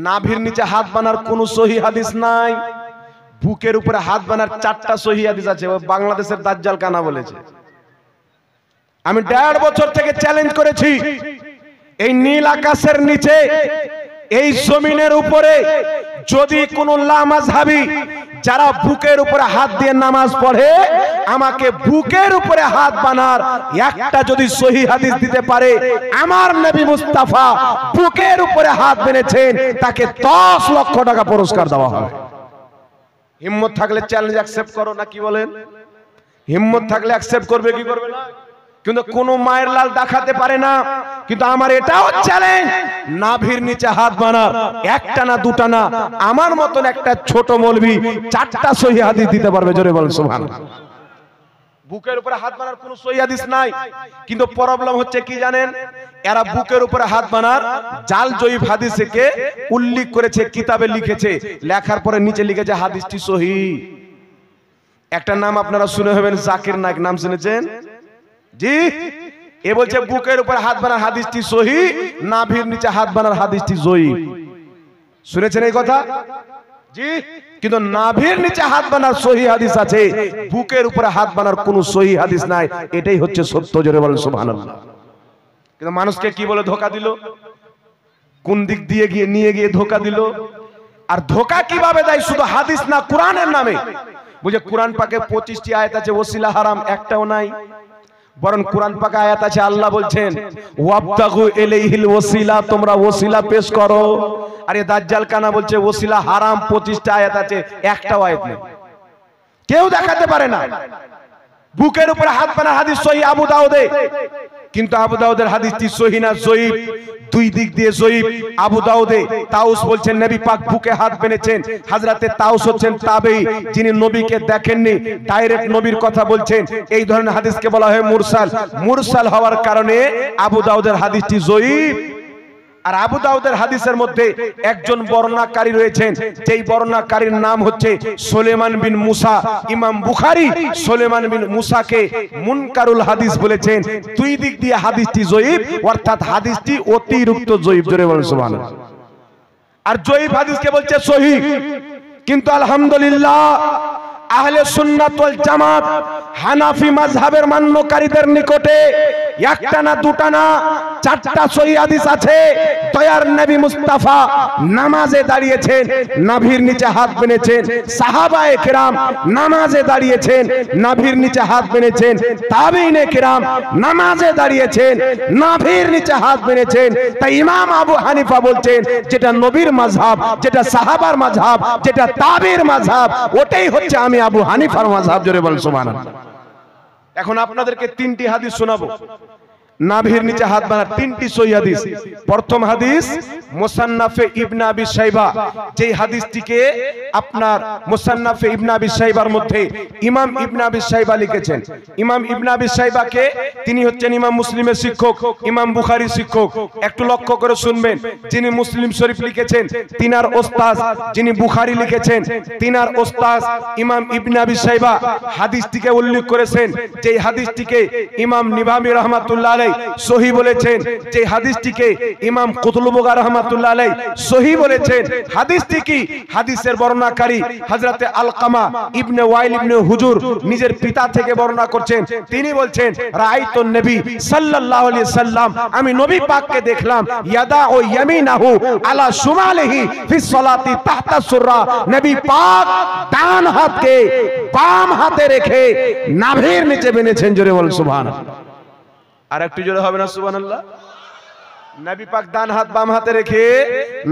নাভির নিচে হাত বানার কোনো সহি হাদিস নাই, বুকের উপরে হাত বানার 4টা সহি হাদিস আছে। বাংলাদেশের দাজ্জাল কানা বলেছে। আমি 1.5 বছর থেকে চ্যালেঞ্জ করেছি, এই নীল আকাশের নিচে, এই জমিনের উপরে যদি কোন লামাযহাবী যারা বুকের উপরে হাত দিয়ে নামাজ পড়ে, আমাকে বুকের উপরে হাত বানার একটা যদি সহি হাদিস দিতে পারে, আমার নবী মুস্তাফা বুকের উপরে হাত বেঁধেছেন, তাকে 10 লক্ষ টাকা পুরস্কার দেওয়া হবে। হিম্মত থাকলে চ্যালেঞ্জ অ্যাকসেপ্ট করো, না কি বলেন? হিম্মত থাকলে অ্যাকসেপ্ট করবে কি করবে না? কিন্তু কোন মায়ের লাল দেখাতে পারে না। কিন্তু আমার এটাও চ্যালেঞ্জ, নাভির নিচে হাত বানার একটা না দুটা না, আমার মতন একটা ছোট মৌলবি 4টা সহি হাদিস দিতে পারবে। জোরে বলেন সুবহানাল্লাহ। বুকের উপরে হাত বানার কোনো সহি হাদিস নাই, কিন্তু প্রবলেম হচ্ছে কি জানেন? এরা বুকের উপরে হাত বানার জাল জয়ীফ হাদিসকে উল্লেখ করেছে, কিতাবে লিখেছে, লেখার পরে নিচে লিখেছে হাদিসটি সহি। একটা নাম আপনারা শুনে হবেন, জাকির নায়েক, নাম শুনেছেন? জি, এ বলছে বুকের উপর হাত বানার হাদিসটি সহি, নাভির নিচে হাত বানার হাদিসটি জয়ীফ। শুনেছেন এই কথা? জি, কিন্তু নাভির নিচে হাত বানার সহি হাদিস আছে, বুকের উপরে হাত বানার কোনো সহি হাদিস নাই। এটাই হচ্ছে সত্য। জোরে বলেন সুবহানাল্লাহ। কিন্তু মানুষকে কি বলে ধোকা দিল, কোন দিক দিয়ে গিয়ে নিয়ে গিয়ে ধোকা দিল। আর ধোকা কিভাবে দেয়? শুধু হাদিস না, কোরআনের নামে। বুঝে কোরআন পাকে 25টি আয়াত আছে, ওসিলা হারাম একটাও নাই। বরং কোরআন পাকে আয়াত আছে, আল্লাহ বলছেন ওয়াবতাগু ইলাইহিল ওসিলা, তোমরা ওসিলা পেশ করো। আর এই দাজ্জাল কানা বলছে ওসিলা হারাম, 25টা আয়াত আছে, একটাও আয়াত নেই, কেউ দেখাতে পারে না। বুকের উপরে হাত বানার হাদিস সহিহ আবু দাউদে, কিন্তু আবু দাউদের হাদিসটি সহিহ না জয়ীফ, দুই দিক দিয়ে জয়ীফ। আবু দাউদে তাউস বলছেন নবী পাক বুকে হাত বেঁধেছেন। হযরতে তাউস হচ্ছেন তাবেঈ, যিনি নবীকে দেখেননি, ডাইরেক্ট নবীর কথা বলছেন। এই ধরনের হাদিসকে বলা হয় মুরসাল। মুরসাল হওয়ার কারণে আবু দাউদের হাদিসটি জয়ীফ। আর আবু দাউদের হাদিসের মধ্যে একজন বর্ণনাকারী রয়েছেন, যেই বর্ণনাকারীর নাম হচ্ছে সুলাইমান বিন মুসা। ইমাম বুখারী সুলাইমান বিন মুসাকে মুনকারুল হাদিস বলেছেন। দুই দিক দিয়ে হাদিসটি জয়ীফ, অর্থাৎ হাদিসটি অতিরিক্ত জয়ীফ। জোরে বলেন সুবহানাল্লাহ। আর জয়ীফ হাদিসকে বলছে সহিহ। কিন্তু আলহামদুলিল্লাহ আহলে সুন্নাত ওয়াল জামাত হানাফি মাযহাবের মান্যকারীদের নিকটে একটা না দুটা না চারটা সহিহ হাদিস আছে। দয়ার নবী মুস্তাফা নামাজে দাঁড়িয়েছেন, নাভির নিচে হাত বেঁধেছেন। সাহাবায়ে কেরাম নামাজে দাঁড়িয়েছেন, নাভির নিচে হাত বেঁধেছেন। তাবেঈনে কেরাম নামাজে দাঁড়িয়েছেন, নাভির নিচে হাত বেঁধেছেন। তাই ইমাম আবু হানিফা বলছেন যেটা নবীর মাযহাব, যেটা সাহাবার মাযহাব, যেটা তাবেঈর মাযহাব, ওটাই হচ্ছে আমি আবু হানিফার মাযহাব। জোরে বল সুবহানাল্লাহ। এখন আপনাদেরকে তিনটি হাদিস শোনাবো নাভির নিচে হাত বাঁধার, তিনটি সহিহ হাদিস। প্রথম হাদিস মুসান্নাফে ইবনে আবি শাইবা, যেই হাদিসটিকে আপনার মুসান্নাফে ইবনে আবি শাইবার মধ্যে ইমাম ইবনে আবি শাইবা লিখেছেন। ইমাম ইবনে আবি শাইবাকে তিনি হচ্ছেন ইমাম মুসলিমের শিক্ষক, ইমাম বুখারীর শিক্ষক। একটু লক্ষ্য করে শুনবেন, যিনি মুসলিম শরীফ লিখেছেন তিনার ওস্তাদ, যিনি বুখারী লিখেছেন তিনার ওস্তাদ ইমাম ইবনে আবি শাইবা হাদিসটিকে উল্লেখ করেছেন। যেই হাদিসটিকে ইমাম নিবাবী রাহমাতুল্লাহ আলাইহি সহিহ বলেছেন, যে হাদিসটিকে ইমাম কুতুবুগা রাহমাতুল্লাহ আলাইহি সহিহ বলেছেন। হাদিসটি কি? হাদিসের বর্ণনাকারী হযরতে আলকামা ইবনে ওয়াইল ইবনে হুজুর নিজের পিতা থেকে বর্ণনা করছেন। তিনি বলছেন রাআইতুন নবী সাল্লাল্লাহু আলাইহি সাল্লাম, আমি নবী পাককে দেখলাম ইয়াদা ও ইয়ামিনাহু আলা শুমালিহি ফি সালাতি তাহতা সুররা, নবী পাক ডান হাতকে বাম হাতে রেখে নাভির নিচে বেঁধেছেন। জোরে বল সুবহানাল্লাহ। আর একটু জোরে হবে না সুবহানাল্লাহ? নবী পাক ডান হাত বাম হাতে রেখে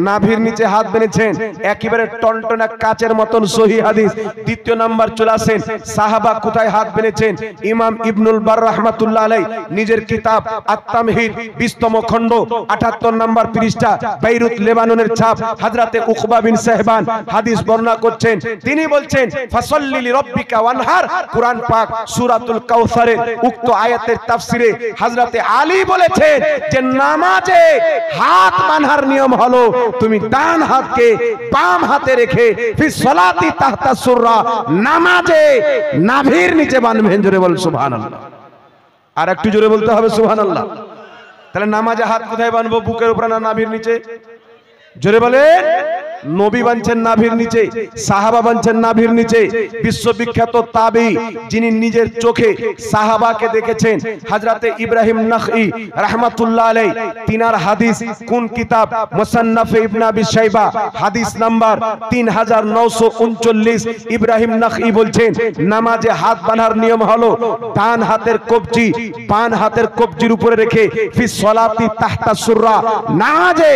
নাভির নিচে হাত বেঁধেছেন। একেবারে টনটনা কাচের মতন সহিহ হাদিস। দ্বিতীয় নাম্বার চলে আসেন সাহাবা কোথায় হাত বেঁধেছেন। ইমাম ইবনুল বার রাহমাতুল্লাহ আলাইহি নিজের কিতাব আত-তামহিদ 20তম খণ্ড 78 নম্বর পৃষ্ঠা, বেইরুত লেবাননের ছাপ, হযরতে উকবা বিন সাহবান হাদিস বর্ণনা করছেন। তিনি বলছেন ফাসাল্লি লিরাব্বিকা ওয়ানহার, কুরআন পাক সূরাতুল কাউসারের উক্ত আয়াতের তাফসিরে হযরতে আলী বলেছেন যে নামাজে হাত বাঁধার নিয়ম হলো তুমি ডান হাতকে বাম হাতে রেখে ফি সালাতি তাহতা সুররা, নামাজে নাভির নিচে বাঁধবেন। জোরে বল সুবহানাল্লাহ। আর একটু জোরে বলতে হবে সুবহানাল্লাহ। তাহলে নামাজে হাত কোথায় বাঁধবো? বুকের উপরে না নাভির নিচে? জোরে বলেন। নবী বাঁধছেন নাভির নিচে, সাহাবা বাঁধছেন নাভির নিচে। বিশ্ববিখ্যাত তাবেঈ যিনি নিজের চোখে সাহাবাকে দেখেছেন হযরতে ইব্রাহিম নাখঈ রাহমাতুল্লাহ আলাইহি, তিনার হাদিস কোন কিতাব? মুসান্নাফে ইবনে আবি শাইবা হাদিস নাম্বার 3939। ইব্রাহিম নাখঈ বলছেন নামাজে হাত বাঁধার নিয়ম হলো ডান হাতের কবজি বাম হাতের কবজির উপরে রেখে ফি সালাতি তাহতা সুররা, নামাজে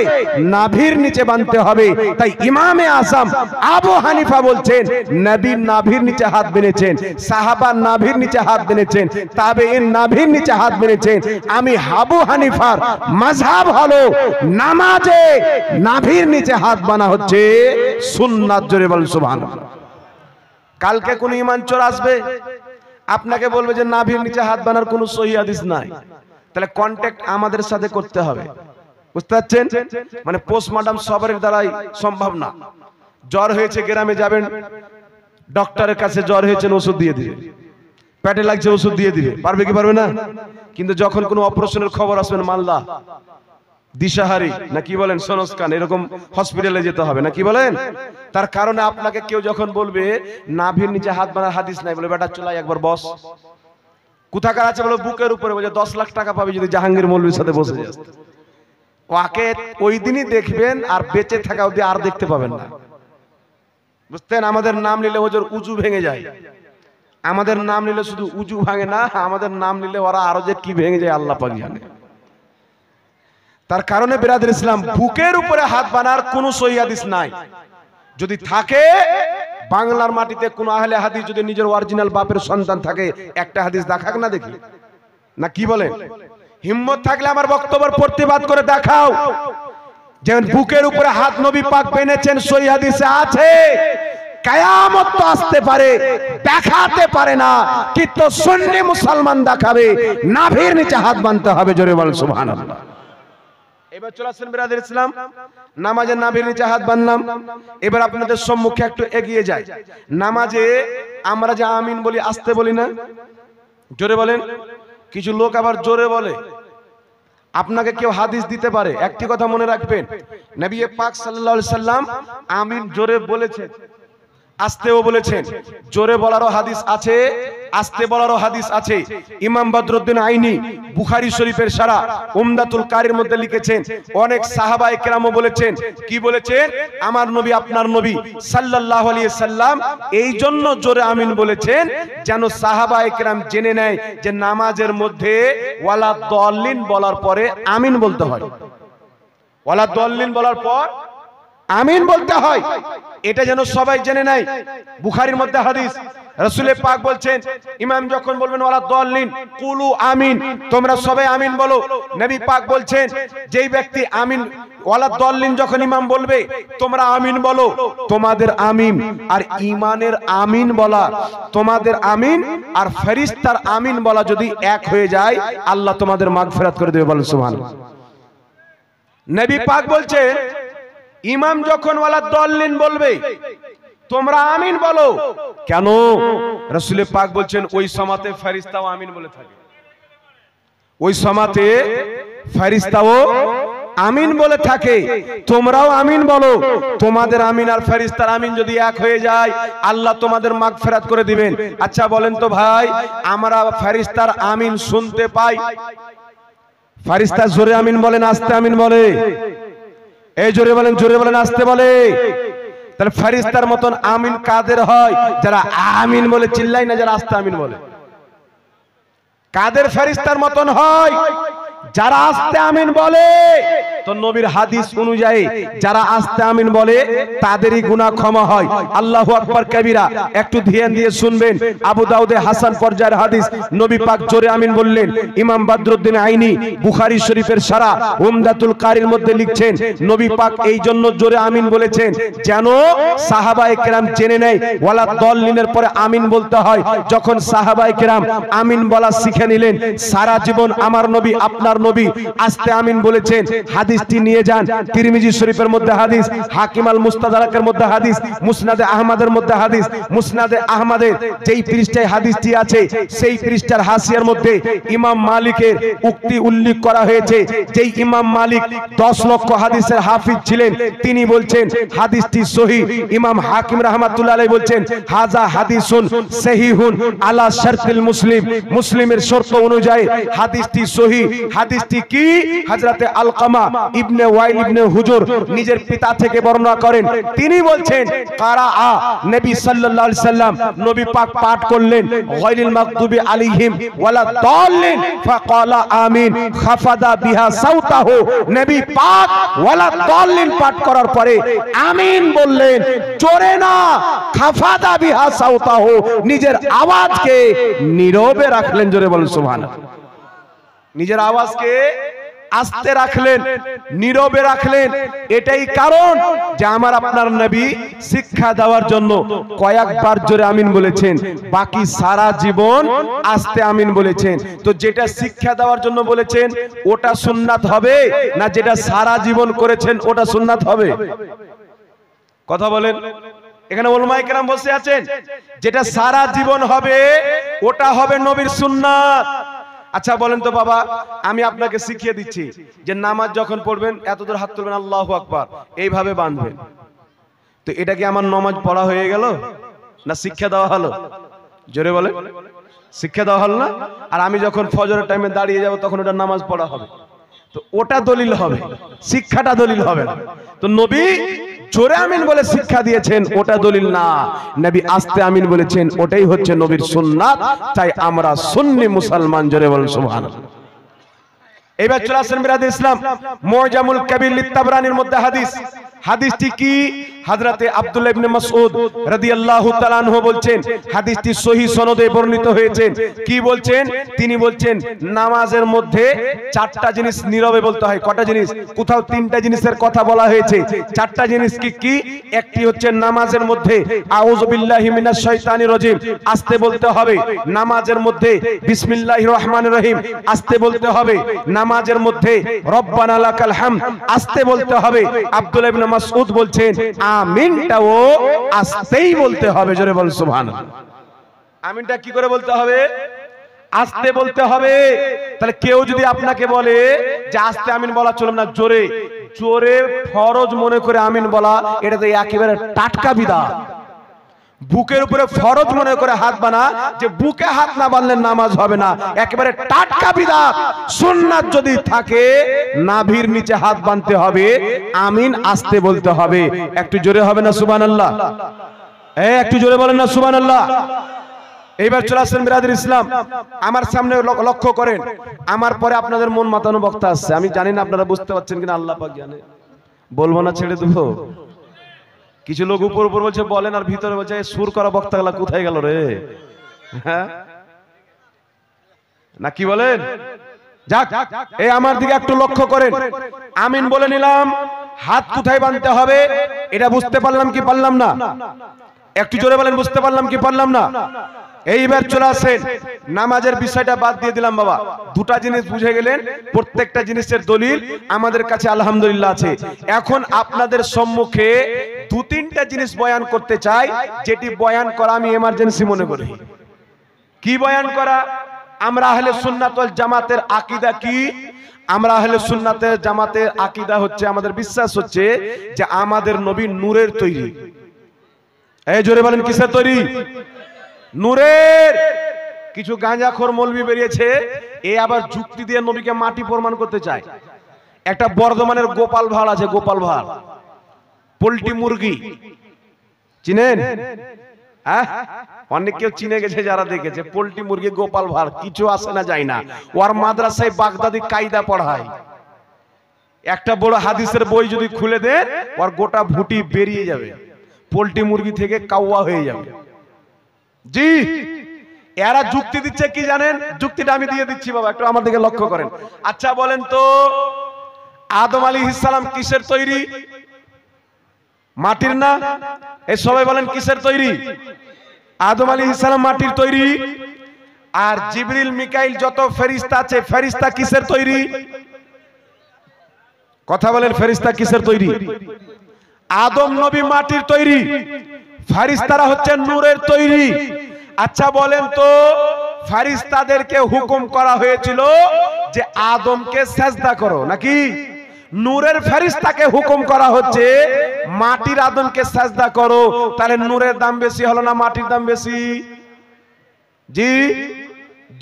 নাভির নিচে বাঁধতে হবে। তাই ইমামে আযম আবু হানিফা বলছেন নবী নাভির নিচে হাত বেঁধেছেন, সাহাবা নাভির নিচে হাত বেঁধেছেন, তাবেঈন নাভির নিচে হাত বেঁধেছেন। আমি আবু হানিফার মাযহাব হলো নামাজে নাভির নিচে হাত বাঁধা হচ্ছে সুন্নাত। জোরে বল সুবহানাল্লাহ। কালকে কোন ঈমান চোর আসবে আপনাকে বলবে যে নাভির নিচে হাত বাঁধার কোনো সহিহ হাদিস নাই, তাহলে কন্টাক্ট আমাদের সাথে করতে হবে। বুঝতে পারছেন? মানে পোস্টমর্টম সবার দ্বারাই সম্ভব না। জ্বর হয়েছে গ্রামে যাবেন, ডক্টরের কাছে জ্বর হয়েছে ওষুধ দিয়ে দিবে, পেটে লাগছে ওষুধ দিয়ে দিবে, পারবে কি পারবে না? কিন্তু যখন কোনো অপারেশনের খবর আসবেন মালদা, দিশাহারি না কি বলেন, সনস্কান, এরকম হসপিটালে যেতে হবে না কি বলেন? তার কারণে আপনাকে কেউ যখন বলবে নাভির নিচে হাত বাঁধার হাদিস নাই, বলে বেটা চলাই একবার বস। কোথাকার আছে বলে বুকের উপরে, বলে 10 লাখ টাকা পাবে যদি জাহাঙ্গীর মৌলভীর সাথে বসে যাস। ওকে ওই দিনই দেখবেন, আর বেঁচে থাকা অবধি আর দেখতে পাবেন না। বুঝতেন? আমাদের নাম নিলে ওজোর উজু ভেঙে যায়। আমাদের নাম নিলে শুধু উজু ভাঙে না, আমাদের নাম নিলে ওরা আরো যে কি ভেঙে যায় আল্লাহ পাক জানে। তার কারণে বিরাদর ইসলাম, বুকের উপরে হাত বাঁধার কোনো সহিহ হাদিস নাই। যদি থাকে বাংলার মাটিতে কোন আহলে হাদিস যদি নিজের অরিজিনাল বাপের সন্তান থাকে, একটা হাদিস দেখাক না দেখি, না কি বলেন? হিম্মত থাকলে আমার বক্তব্যের প্রতিবাদ করে দেখাও। যেমন বুকের উপরে হাত নবী পাক বেঁধেছেন সহিহ হাদিসে আছে। কিয়ামত তো আসতে পারে, দেখাতে পারে না, কিন্তু সুন্নি মুসলমান দেখাবে নাভির নিচে হাত বাঁধতে হবে। জোরে বল সুবহানাল্লাহ। এবার চলে আসেন বিরাদর ইসলাম, নামাজে নাভির নিচে হাত বাঁধলাম। এবার আপনাদের সম্মুখে একটু এগিয়ে যাই। নামাজে আমরা যে আমিন বলি, আসতে বলি না? জোরে বলেন। কিছু লোক আবার জোরে বলে। আপনাকে কেউ হাদিস দিতে পারে, একটি কথা মনে রাখবেন, নবী পাক সাল্লাল্লাহু আলাইহি সাল্লাম আমিন জোরে বলেছেন। আস্তেও বলেছেন, জোরে বলারও হাদিস আছে, আস্তে বলারও হাদিস আছে। ইমাম বদরুদ্দিন আইনি বুখারী শরীফের সারা উমদাতুল কারীর মধ্যে লিখেছেন, অনেক সাহাবায়ে কেরামও বলেছেন, কি বলেছেন? আমার নবী আপনার নবী সাল্লাল্লাহু আলাইহি সাল্লাম এই জন্য জোরে আমিন বলেছেন যেন সাহাবায়ে কেরাম জেনে নেয় যে নামাজের মধ্যে ওয়ালা দল্লিন বলার পরে আমিন বলতে হয়। ওয়ালা দল্লিন বলার পর আমিন বলতে হয়, এটা যেন সবাই জেনে নেয়। বুখারীর মধ্যে হাদিস, রাসূল পাক বলছেন, ইমাম যখন বলবেন ওয়ালা দল্লিন কুলু আমিন, তোমরা সবাই আমিন বলো। নবী পাক বলছেন, যেই ব্যক্তি আমিন ওয়ালা দল্লিন যখন ইমাম বলবে তোমরা আমিন বলো, তোমাদের আমিন আর ঈমানের আমিন বলা, তোমাদের আমিন আর ফেরেশতার আমিন বলা যদি এক হয়ে যায়, আল্লাহ তোমাদের মাগফিরাত করে দেবে। বলেন সুবহানাল্লাহ। নবী পাক বলছেন, ইমাম যখন ওয়ালা দল্লিন বলবে তোমরা আমিন বলো। কেন? রাসূল পাক বলছেন ওই সমাতে ফেরেশতাও আমিন বলে থাকে, ওই সমাতে ফেরেশতাও আমিন বলে থাকে, তোমরাও আমিন বলো। তোমাদের আমিন আর ফেরেশতার আমিন যদি এক হয়ে যায়, আল্লাহ তোমাদের মাগফিরাত করে দিবেন। আচ্ছা বলেন তো ভাই, আমরা ফেরেশতার আমিন শুনতে পাই? ফেরেশতা জোরে আমিন বলেন, আস্তে আমিন বলে? এই জোরে বলেন, জোরে বলেন, আস্তে বলে? তাহলে ফেরেশতার মতন আমিন কাদের হয়? যারা আমিন বলে চিল্লাই না, যারা আস্তে আমিন বলে। কাদের ফেরেশতার মতন হয়? যারা আস্তে আমিন বলে। তো নবীর হাদিস অনুযায়ী যারা আস্তে আমিন বলে তাদেরই গুনাহ ক্ষমা হয়। আল্লাহু আকবার কবিরা। একটু ধ্যান দিয়ে শুনবেন, আবু দাউদে হাসান পর্যায়ের হাদিস, নবী পাক জোরে আমিন বললেন। ইমাম বদরুদ্দিন আইনি বুখারী শরীফের সারা উমদাতুল কারীর মধ্যে লিখছেন, নবী পাক এই জন্য জোরে আমিন বলেছেন যেন সাহাবায়ে কেরাম জেনে নেয় ওয়ালা দল্লিনের পরে আমিন বলতে হয়। যখন সাহাবায়ে কেরাম আমিন বলা শিখে নিলেন, সারা জীবন আমার নবী আপনার নবী আস্তে আমিন বলেছেন। হাদিসটি নিয়ে যান তিরমিজি শরীফের মধ্যে হাদিস, হাকিম আল মুস্তাদরাকের মধ্যে হাদিস, মুসনাদে আহমদের মধ্যে হাদিস। মুসনাদে আহমদের যেই পৃষ্ঠায় হাদিসটি আছে সেই পৃষ্ঠার হাসিয়ার মধ্যে ইমাম মালিকের উক্তি উল্লেখ করা হয়েছে। যেই ইমাম মালিক 10 লক্ষ হাদিসের হাফিজ ছিলেন, তিনি বলছেন হাদিসটি সহিহ। ইমাম হাকিম রাহমাতুল্লাহ আলাইহি বলছেন হাযা হাদিসুন সহিহুন আলা শারতিল মুসলিম, মুসলিমের শর্ত অনুযায়ী হাদিসটি সহিহ। হাদিসটি কি? হযরতে আলকামা ইবনে ওয়াইল ইবনে হুজুর নিজের পিতা থেকে বর্ণনা করেন। তিনি বলছেন কারাআ, নবী সাল্লাল্লাহু আলাইহি সাল্লাম নবী পাক পাঠ করলেন গায়রিল মাগদুবি আলাইহিম ওয়ালা দাল্লিন ফাকালা আমিন খাফাদা বিহা সাউতাহু। নবী পাক ওয়ালা দাল্লিন পাঠ করার পরে আমিন বললেন, জোরে না, খাফাদা বিহা সাউতাহু, নিজের আওয়াজকে নীরবে রাখলেন। জোরে বলেন সুবহানাল্লাহ। নিজের আওয়াজকে আস্তে রাখলেন, নীরবে রাখলেন। এটাই কারণ যে আমার আপনার নবী শিক্ষা দেওয়ার জন্য কয়েকবার জোরে আমিন বলেছেন, বাকি সারা জীবন আস্তে আমিন বলেছেন। তো যেটা শিক্ষা দেওয়ার জন্য বলেছেন ওটা সুন্নাত হবে না যেটা সারা জীবন করেছেন ওটা সুন্নাত হবে? কথা বলেন। এখানে উলামায়ে কেরাম বসে আছেন, যেটা সারা জীবন হবে ওটা হবে নবীর সুন্নাত। আচ্ছা বলেন তো বাবা, আমি আপনাকে শিখিয়ে দিচ্ছি যে নামাজ যখন পড়বেন এত দূর হাত তুলবেন, আল্লাহু আকবার, এইভাবে বাঁধবেন। তো এটা কি আমার নামাজ পড়া হয়ে গেল না শিক্ষা দেওয়া হলো? জোরে বলে, শিক্ষা দেওয়া হলো না? আর আমি যখন ফজরের টাইমে দাঁড়িয়ে যাব তখন ওটা নামাজ পড়া হবে। তো ওটা দলিল হবে, শিক্ষাটা দলিল হবে না। তো নবী জোরে আমিন বলে শিক্ষা দিয়েছেন, ওটা দলিল না। নবী আস্তে আমিন বলেছেন, ওটাই হচ্ছে নবীর সুন্নাত। তাই আমরা সুন্নি মুসলমান। জোরে বলেন সুবহানাল্লাহ। এবার চলে আসেন বিরাদ ইসলাম মুজামুল কবির লিতাবরানির মধ্যে হাদিস। হাদিসটি কি? হযরতে আব্দুল্লাহ ইবনে মাসউদ রাদিয়াল্লাহু তাআলা আনহু বলছেন, হাদিসটি সহিহ সনদে বর্ণিত হয়েছে। কি বলছেন? তিনি বলছেন নামাজের মধ্যে 4টা জিনিস নীরবে বলতে হয়। কটা জিনিস? কোথাও 3টা জিনিসের কথা বলা হয়েছে, 4টা জিনিস কি কি? একটি হচ্ছে নামাজের মধ্যে আউযু বিল্লাহি মিনাশ শাইতানির রাজিম আস্তে বলতে হবে। নামাজের মধ্যে বিসমিল্লাহির রহমানির রহিম আস্তে বলতে হবে। নামাজের মধ্যে রব্বানা লাকাল হামদ আস্তে বলতে হবে। আব্দুল্লাহ ইবনে মাসউদ বলছেন আমিনটাও আস্তেই বলতে হবে। জোরে বল সুবহানাল্লাহ। আমিনটা কি করে বলতে হবে? আস্তে বলতে হবে। তাহলে কেউ যদি আপনাকে বলে যে আস্তে আমিন বলা চলবে না, জোরে জোরে ফরজ মনে করে আমিন বলা, এটা তো একেবারে টাটকা বিদআত। বুকের উপরে ফরজ মনে করে হাত বানা, যে বুকে হাত না বানলে নামাজ হবে না, একেবারে টাটকা বিদআত। সুন্নাত যদি থাকে নাভির নিচে হাত বানতে হবে, আমিন আস্তে বলতে হবে। একটু জোরে হবে না সুবহানাল্লাহ? একটু জোরে বলেন না সুবহানাল্লাহ? এইবার চলে আসেন বিরাদর ইসলাম, আমার সামনে লক্ষ্য করেন, আমার পরে আপনাদের মন মাতানো বক্তা আসছে। আমি জানি না আপনারা বুঝতে পারছেন কিনা, আল্লাহ পাক জানে। বলবো না, ছেড়ে দেবো? কিছু লোক উপর উপর বলছে বলেন, আর ভিতরে বলছে সুর করা বক্তাগুলা কোথায় গেল রে? হ্যাঁ না, কি বলেন? যাক, এই আমার দিকে একটু লক্ষ্য করেন। আমিন বলে নিলাম, হাত কোথায় বাঁধতে হবে এটা বুঝতে পারলাম কি পারলাম না? একটু জোরে বলেন, বুঝতে পারলাম কি পারলাম না? এইবার চলে আসেন, নামাজের বিষয়টা বাদ দিয়ে দিলাম বাবা। দুটা জিনিস বুঝে গেলেন, প্রত্যেকটা জিনিসের দলিল আমাদের কাছে আলহামদুলিল্লাহ আছে। এখন আপনাদের সম্মুখে দু তিনটা জিনিস বয়ান করতে চাই, যেটি বয়ান করা আমি এমার্জেন্সি মনে করি। কি বয়ান করা? আমরা আহলে সুন্নাত ওয়াল জামাতের আকীদা কি? আমরা আহলে সুন্নাতের জামাতের আকীদা হচ্ছে, আমাদের বিশ্বাস হচ্ছে যে আমাদের নবী নূরের তৈরি। এই জোরে বলেন, কিসের তৈরি? নূরের। কিছু গাঁজাখোর মৌলবি বেরিয়েছে, এ আবার যুক্তি দিয়ে নবীকে মাটি প্রমাণ করতে চায়। একটা বর্ধমানের গোপাল ভাড় আছে, গোপাল ভাড়, পোল্ট্রি মুরগি চিনেন? হ্যাঁ, অনেক কেউ চিনে গেছে যারা দেখেছে। পোল্ট্রি মুরগি গোপাল ভাড়, কিছু আসে না যায় না। ওর মাদ্রাসায় বাগদাদি কায়দা পড়ায়। একটা বড় হাদিসের বই যদি খুলে দেন, ওর গোটা ভুটি বেরিয়ে যাবে, পোল্ট্রি মুরগি থেকে কাওয়া হয়ে যাবে। জি, এরা যুক্তি দিচ্ছে কি জানেন? যুক্তিটা আমি দিয়ে দিচ্ছি বাবা, একটু আমার দিকে লক্ষ্য করেন। আচ্ছা বলেন তো, আদম আলাইহিস সালাম কিসের তৈরি? মাটির না? এই সবাই বলেন কিসের তৈরি? আদম আলাইহিস সালাম মাটির তৈরি। আর জিবরিল মিকাইল যত ফেরেশতা আছে, ফেরেশতা কিসের তৈরি? কথা বলেন, ফেরেশতা কিসের তৈরি? আদম নবী মাটির তৈরি, ফেরেশতারা হচ্ছে নূরের তৈরি। আচ্ছা বলেন তো, ফেরেশতাদেরকে হুকুম করা হয়েছিল যে আদমকে সেজদা করো, নাকি নূরের ফেরেশতাকে হুকুম করা হচ্ছে মাটির আদমকে সেজদা করো? তাহলে নূরের দাম বেশি হলো না মাটির দাম বেশি? জি,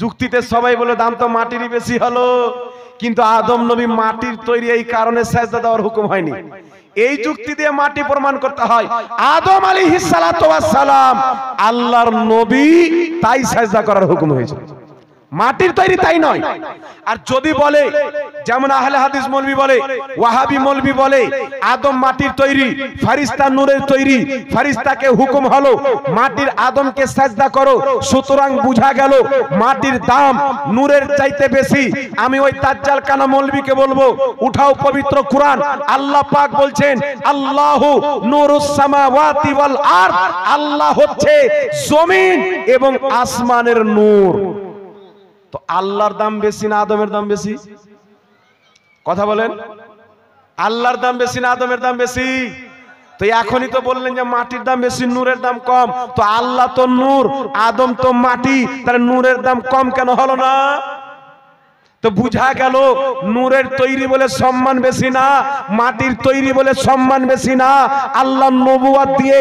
যুক্তিতে সবাই বলে দাম তো মাটিরই বেশি হলো, কিন্তু আদম নবী মাটির তৈরি, এই কারণে সেজদা দেওয়ার হুকুম হয়নি। এই যুক্তি দিয়ে মাটি প্রমাণ করতে হয়। আদম আলাইহিস সালাতু ওয়াস সালাম আল্লাহর নবী, তাই সেজদা করার হুকুম হয়েছে, মাটির তৈরি তাই নয়। আর যদি বলে, যেমন আহলে হাদিস মৌলবি বলে, ওয়াহাবি মৌলবি বলে আদম মাটির তৈরি, ফেরেশতা নূরের তৈরি, ফেরেশতাকে হুকুম হলো মাটির আদমকে সেজদা করো, সুতরাং বুঝা গেল মাটির দাম নূরের চাইতে বেশি। আমি ওই দাজ্জাল কানা মৌলবিকে বলবো, উঠাও পবিত্র কুরআন, আল্লাহ পাক বলছেন আল্লাহু নূরুস সামাওয়াতি ওয়াল আরদ, আল্লাহ হচ্ছে জমিন এবং আসমানের নূর। তো আল্লাহর দাম বেশি না আদমের দাম বেশি? কথা বলেন, আল্লাহর দাম বেশি না আদমের দাম বেশি? তো এখনই তো বললেন যে মাটির দাম বেশি, নূরের দাম কম। তো আল্লাহ তো নূর, আদম তো মাটি, তাহলে নূরের দাম কম কেন হলো না? তো বুঝা গেল নূরের তৈরি বলে সম্মান বেশি না, মাটির তৈরি বলে সম্মান বেশি না। আল্লাহ নবুয়ত দিয়ে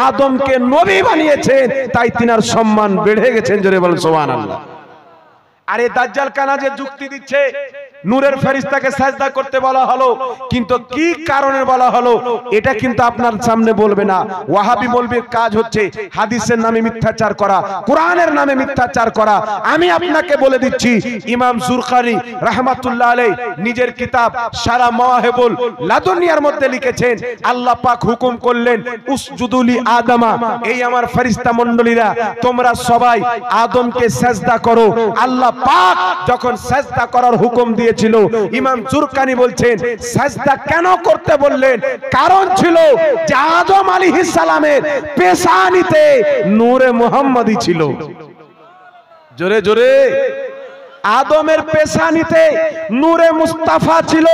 আদমকে নবী বানিয়েছেন, তাই তিনার সম্মান বেড়ে গেছেন। জোরে বলেন সুবহানাল্লাহ। আর এই দাজ্জাল কানা যে যুক্তি দিচ্ছে নূরের ফেরেশতাকে সাজদা করতে বলা হলো, কিন্তু কি কারণে বলা হলো এটা কিন্তু আপনার সামনে বলবে না। ওয়াহাবি মৌলবীর কাজ হচ্ছে হাদিসের নামে মিথ্যাচার করা, কোরআনের নামে মিথ্যাচার করা। আমি আপনাকে বলে দিচ্ছি, ইমাম জুরকানি রাহমাতুল্লাহ আলাইহি নিজের কিতাব সারা মাওয়াহিবুল লাদুনিয়ার মধ্যে লিখেছেন, আল্লাহ পাক হুকুম করলেন উসজুদুলি আদমা, এই আমার ফেরেশতা মণ্ডলীরা তোমরা সবাই আদমকে সাজদা করো। আল্লাহ পাক যখন সাজদা করার হুকুম দিয়েছিল, ইমাম জুরকানি বলছেন সাজদা কেন করতে বললেন? কারণ ছিল যে আদম আলাইহিস সালামের পেশানিতে নূরে মুহাম্মাদি ছিল। জোরে জোরে, আদমের পেশানিতে নূরে মুস্তাফা ছিল,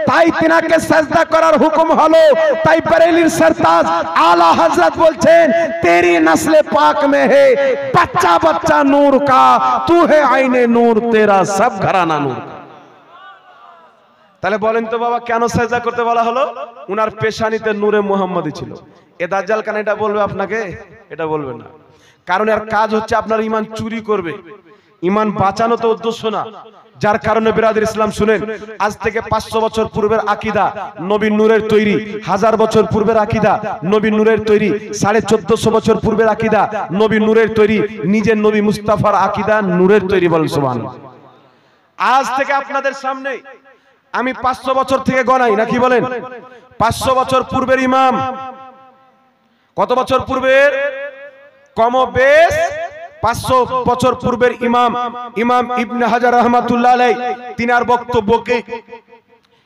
তাই তিনাকে সাজদা করার হুকুম হলো। তাই বরেলির সরতাজ আলা হযরত বলছেন, তেরি নসলে পাক মে হে বচ্চা বচ্চা নূর কা, তু হে আইনে নূর, তেরা সব ঘরানা নূর। তাহলে বলেন তো বাবা কেন সাজদা করতে বলা হলো? উনার পেশানিতে নূরে মুহাম্মাদি ছিল। এ দাজ্জাল কেন এটা বলবে আপনাকে? এটা বলবে না, কারণ এর কাজ হচ্ছে আপনার ঈমান চুরি করবে। ঈমান বাঁচানো তো উদ্দেশ্য না। যার কারণে বিরাদর ইসলাম শুনেন, আজ থেকে 500 বছর পূর্বের আকীদা নবী নূরের তৈরি, 1000 বছর পূর্বের আকীদা নবী নূরের তৈরি, 1450 বছর পূর্বের আকীদা নবী নূরের তৈরি, নিজের নবী মুস্তাফার আকীদা নূরের তৈরি। বলেন সুবহানাল্লাহ। আজ থেকে আপনাদের সামনে আমি 500 বছর থেকে গণাই নাকি বলেন? 500 বছর পূর্বের ইমাম, কত বছর পূর্বের? কমবেশ 500 বছর পূর্বের ইমাম ইমাম ইবনে হাজার রাহমাতুল্লাহ আলাইহি তিনার বক্তব্যকে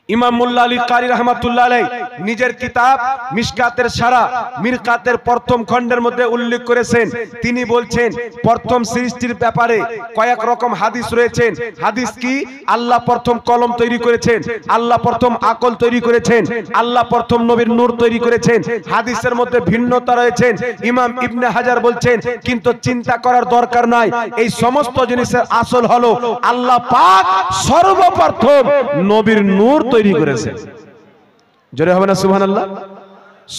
ইমাম মোল্লা আলী কারি রাহমাতুল্লাহ আলাইহি নিজের কিতাব মিশকাতের সারা মিরকাতের প্রথম খণ্ডের মধ্যে উল্লেখ করেছেন। তিনি বলছেন প্রথম সৃষ্টির ব্যাপারে কয়েক রকম হাদিস রয়েছে। হাদিস কি? আল্লাহ প্রথম কলম তৈরি করেছেন, আল্লাহ প্রথম আকল তৈরি করেছেন, আল্লাহ প্রথম নবীর নূর তৈরি করেছেন। হাদিসের মধ্যে ভিন্নতা রয়েছে। ইমাম ইবনে হাজার বলছেন কিন্তু চিন্তা করার দরকার নাই, এই সমস্ত জিনিসের আসল হলো আল্লাহ পাক সর্বপ্রথম নবীর নূর তৈরি করেছেন। জোরে হবে না সুবহানাল্লাহ?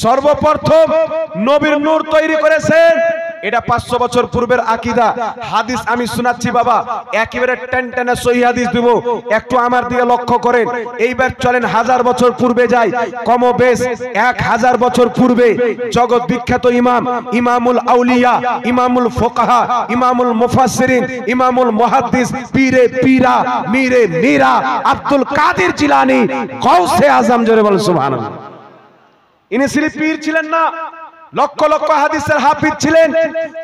সর্বপ্রথম নবীর নূর তৈরি করেছেন। এটা 500 বছর পূর্বের আকীদা। হাদিস আমি শোনাচ্ছি বাবা, একেবারে টেনটেনে সহি হাদিস দিব, একটু আমার দিকে লক্ষ্য করেন। এইবার চলেন 1000 বছর পূর্বে যাই, কমবেশ 1000 বছর পূর্বে জগৎ বিখ্যাত ইমাম, ইমামুল আউলিয়া, ইমামুল ফুকাহা, ইমামুল মুফাসসিরিন, ইমামুল মুহাদ্দিস, পীরে পীরা, মীরে মীরা আব্দুল কাদের জিলানী গাউসে আজম, জোরে বলেন সুবহানাল্লাহ। ইনি শুধু পীর ছিলেন না, লক্ষ লক্ষ হাদিসের হাফিজ ছিলেন।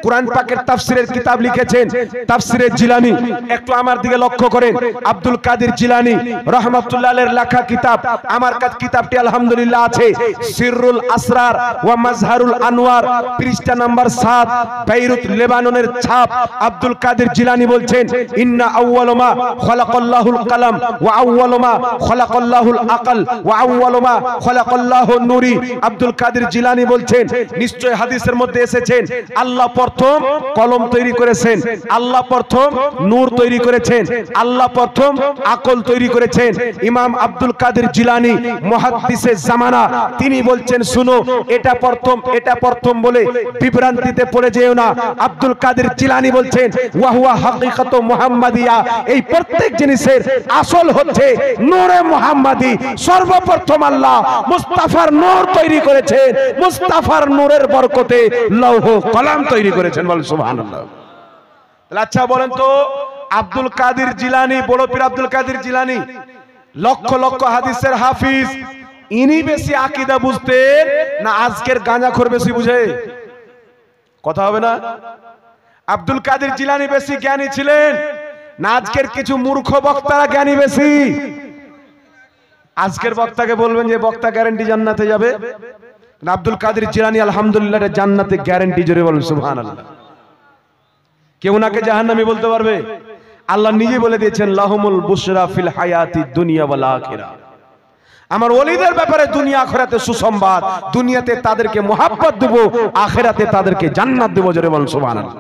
কুরআন পাকের তাফসীরের কিতাব লিখেছেন তাফসীরে জিলানী। একটু আমার দিকে লক্ষ্য করেন। আব্দুল কাদের জিলানী রাহমাতুল্লাহ আলাইহির লেখা কিতাব, আমার কাছে কিতাবটি আলহামদুলিল্লাহ আছে, সিররুল আসরার ওয়া মাজহারুল আনওয়ার, পৃষ্ঠা নাম্বার 7, বেইরুত লেবাননের ছাপ। আব্দুল কাদের জিলানী বলছেন ইন্না আউয়ালু মা খালাকাল্লাহুল কালাম ওয়া আউয়ালু মা খালাকাল্লাহুল আকল ওয়া আউয়ালু মা খালাকাল্লাহুন নূরি। আব্দুল কাদের জিলানী বলছেন নিশ্চয় হাদিসের মধ্যে এসেছেন আল্লাহ প্রথম কলম তৈরি করেছেন, আল্লাহ প্রথম নূর তৈরি করেছেন, আল্লাহ প্রথম আকল তৈরি করেছেন। ইমাম আব্দুল কাদের জিলানী মুহাদ্দিসে জামানা, তিনি বলছেন শুনো, এটা প্রথম বলে বিভ্রান্তিতে পড়ে যেও না। আব্দুল কাদের জিলানী বলছেন ওয়া হুয়া হাকিকাতু মুহাম্মাদিয়া, এই প্রত্যেক জিনিসের আসল হচ্ছে নূরে মুহাম্মাদি। সর্বপ্রথম আল্লাহ মুস্তাফার নূর তৈরি করেছেন, মুস্তাফার নূরের বরকতে লৌহ কলম তৈরি করেছেন। বলেন সুবহানাল্লাহ। আচ্ছা বলেন তো, আব্দুল কাদের জিলানী, বড় পীর আব্দুল কাদের জিলানী লক্ষ লক্ষ হাদিসের হাফিজ, ইনি বেশি আকীদা বুঝতেন না আজকের গাঁজাখোর বেশি বুঝে? কথা হবে না? আব্দুল কাদের জিলানী বেশি জ্ঞানী ছিলেন না আজকের কিছু মূর্খ বক্তারা জ্ঞানী বেশি? আজকের বক্তাকে বলবেন যে বক্তা গ্যারান্টি জান্নাতে যাবে, না আব্দুল কাদের জিলানী আলহামদুলিল্লাহ জান্নাতে গ্যারান্টি। জোরে বলেন সুবহানাল্লাহ। কেউ নাকে জাহান্নামী বলতে পারবে? আল্লাহ নিজে বলে দিয়েছেন লাহুমুল বুশরা ফিল হায়াতি দুনিয়া ওয়াল আখিরা, আমার ওলিদের ব্যাপারে দুনিয়া আখিরাতে সুসংবাদ। দুনিয়াতে তাদেরকে মোহাব্বত দেব, আখিরাতে তাদেরকে জান্নাত দেব। জোরে বলেন সুবহানাল্লাহ।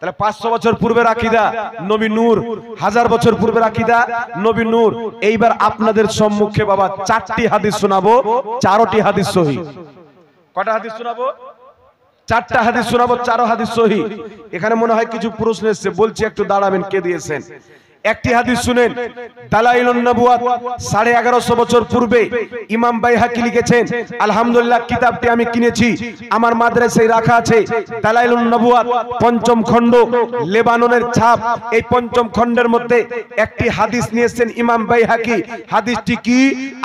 তাহলে 500 বছর পূর্বের আকীদা নবী নূর, 1000 বছর পূর্বের আকীদা নবী নূর। এইবার আপনাদের সম্মুখে বাবা 4টি হাদিস শোনাবো, 4টি হাদিস সহিহ। কটা হাদিস শোনাবো? 4টা হাদিস শোনাবো, 4 হাদিস সহিহ। এখানে মনে হয় কিছু প্রশ্ন এসেছে, বলছি একটু দাঁড়াবেন, কে দিয়েছেন। একটি হাদিস শুনেন, দালাইলুন নবুয়াত 1150 বছর পূর্বে ইমাম বাইহাকি লিখেছেন। আলহামদুলিল্লাহ কিতাবটি আমি কিনেছি, আমার মাদ্রাসায় রাখা আছে। দালাইলুন নবুয়াত 5ম খণ্ড, লেবাননের ছাপ। এই 5ম খণ্ডের মধ্যে একটি হাদিস নিয়েছেন ইমাম বাইহাকি। হাদিসটি কি?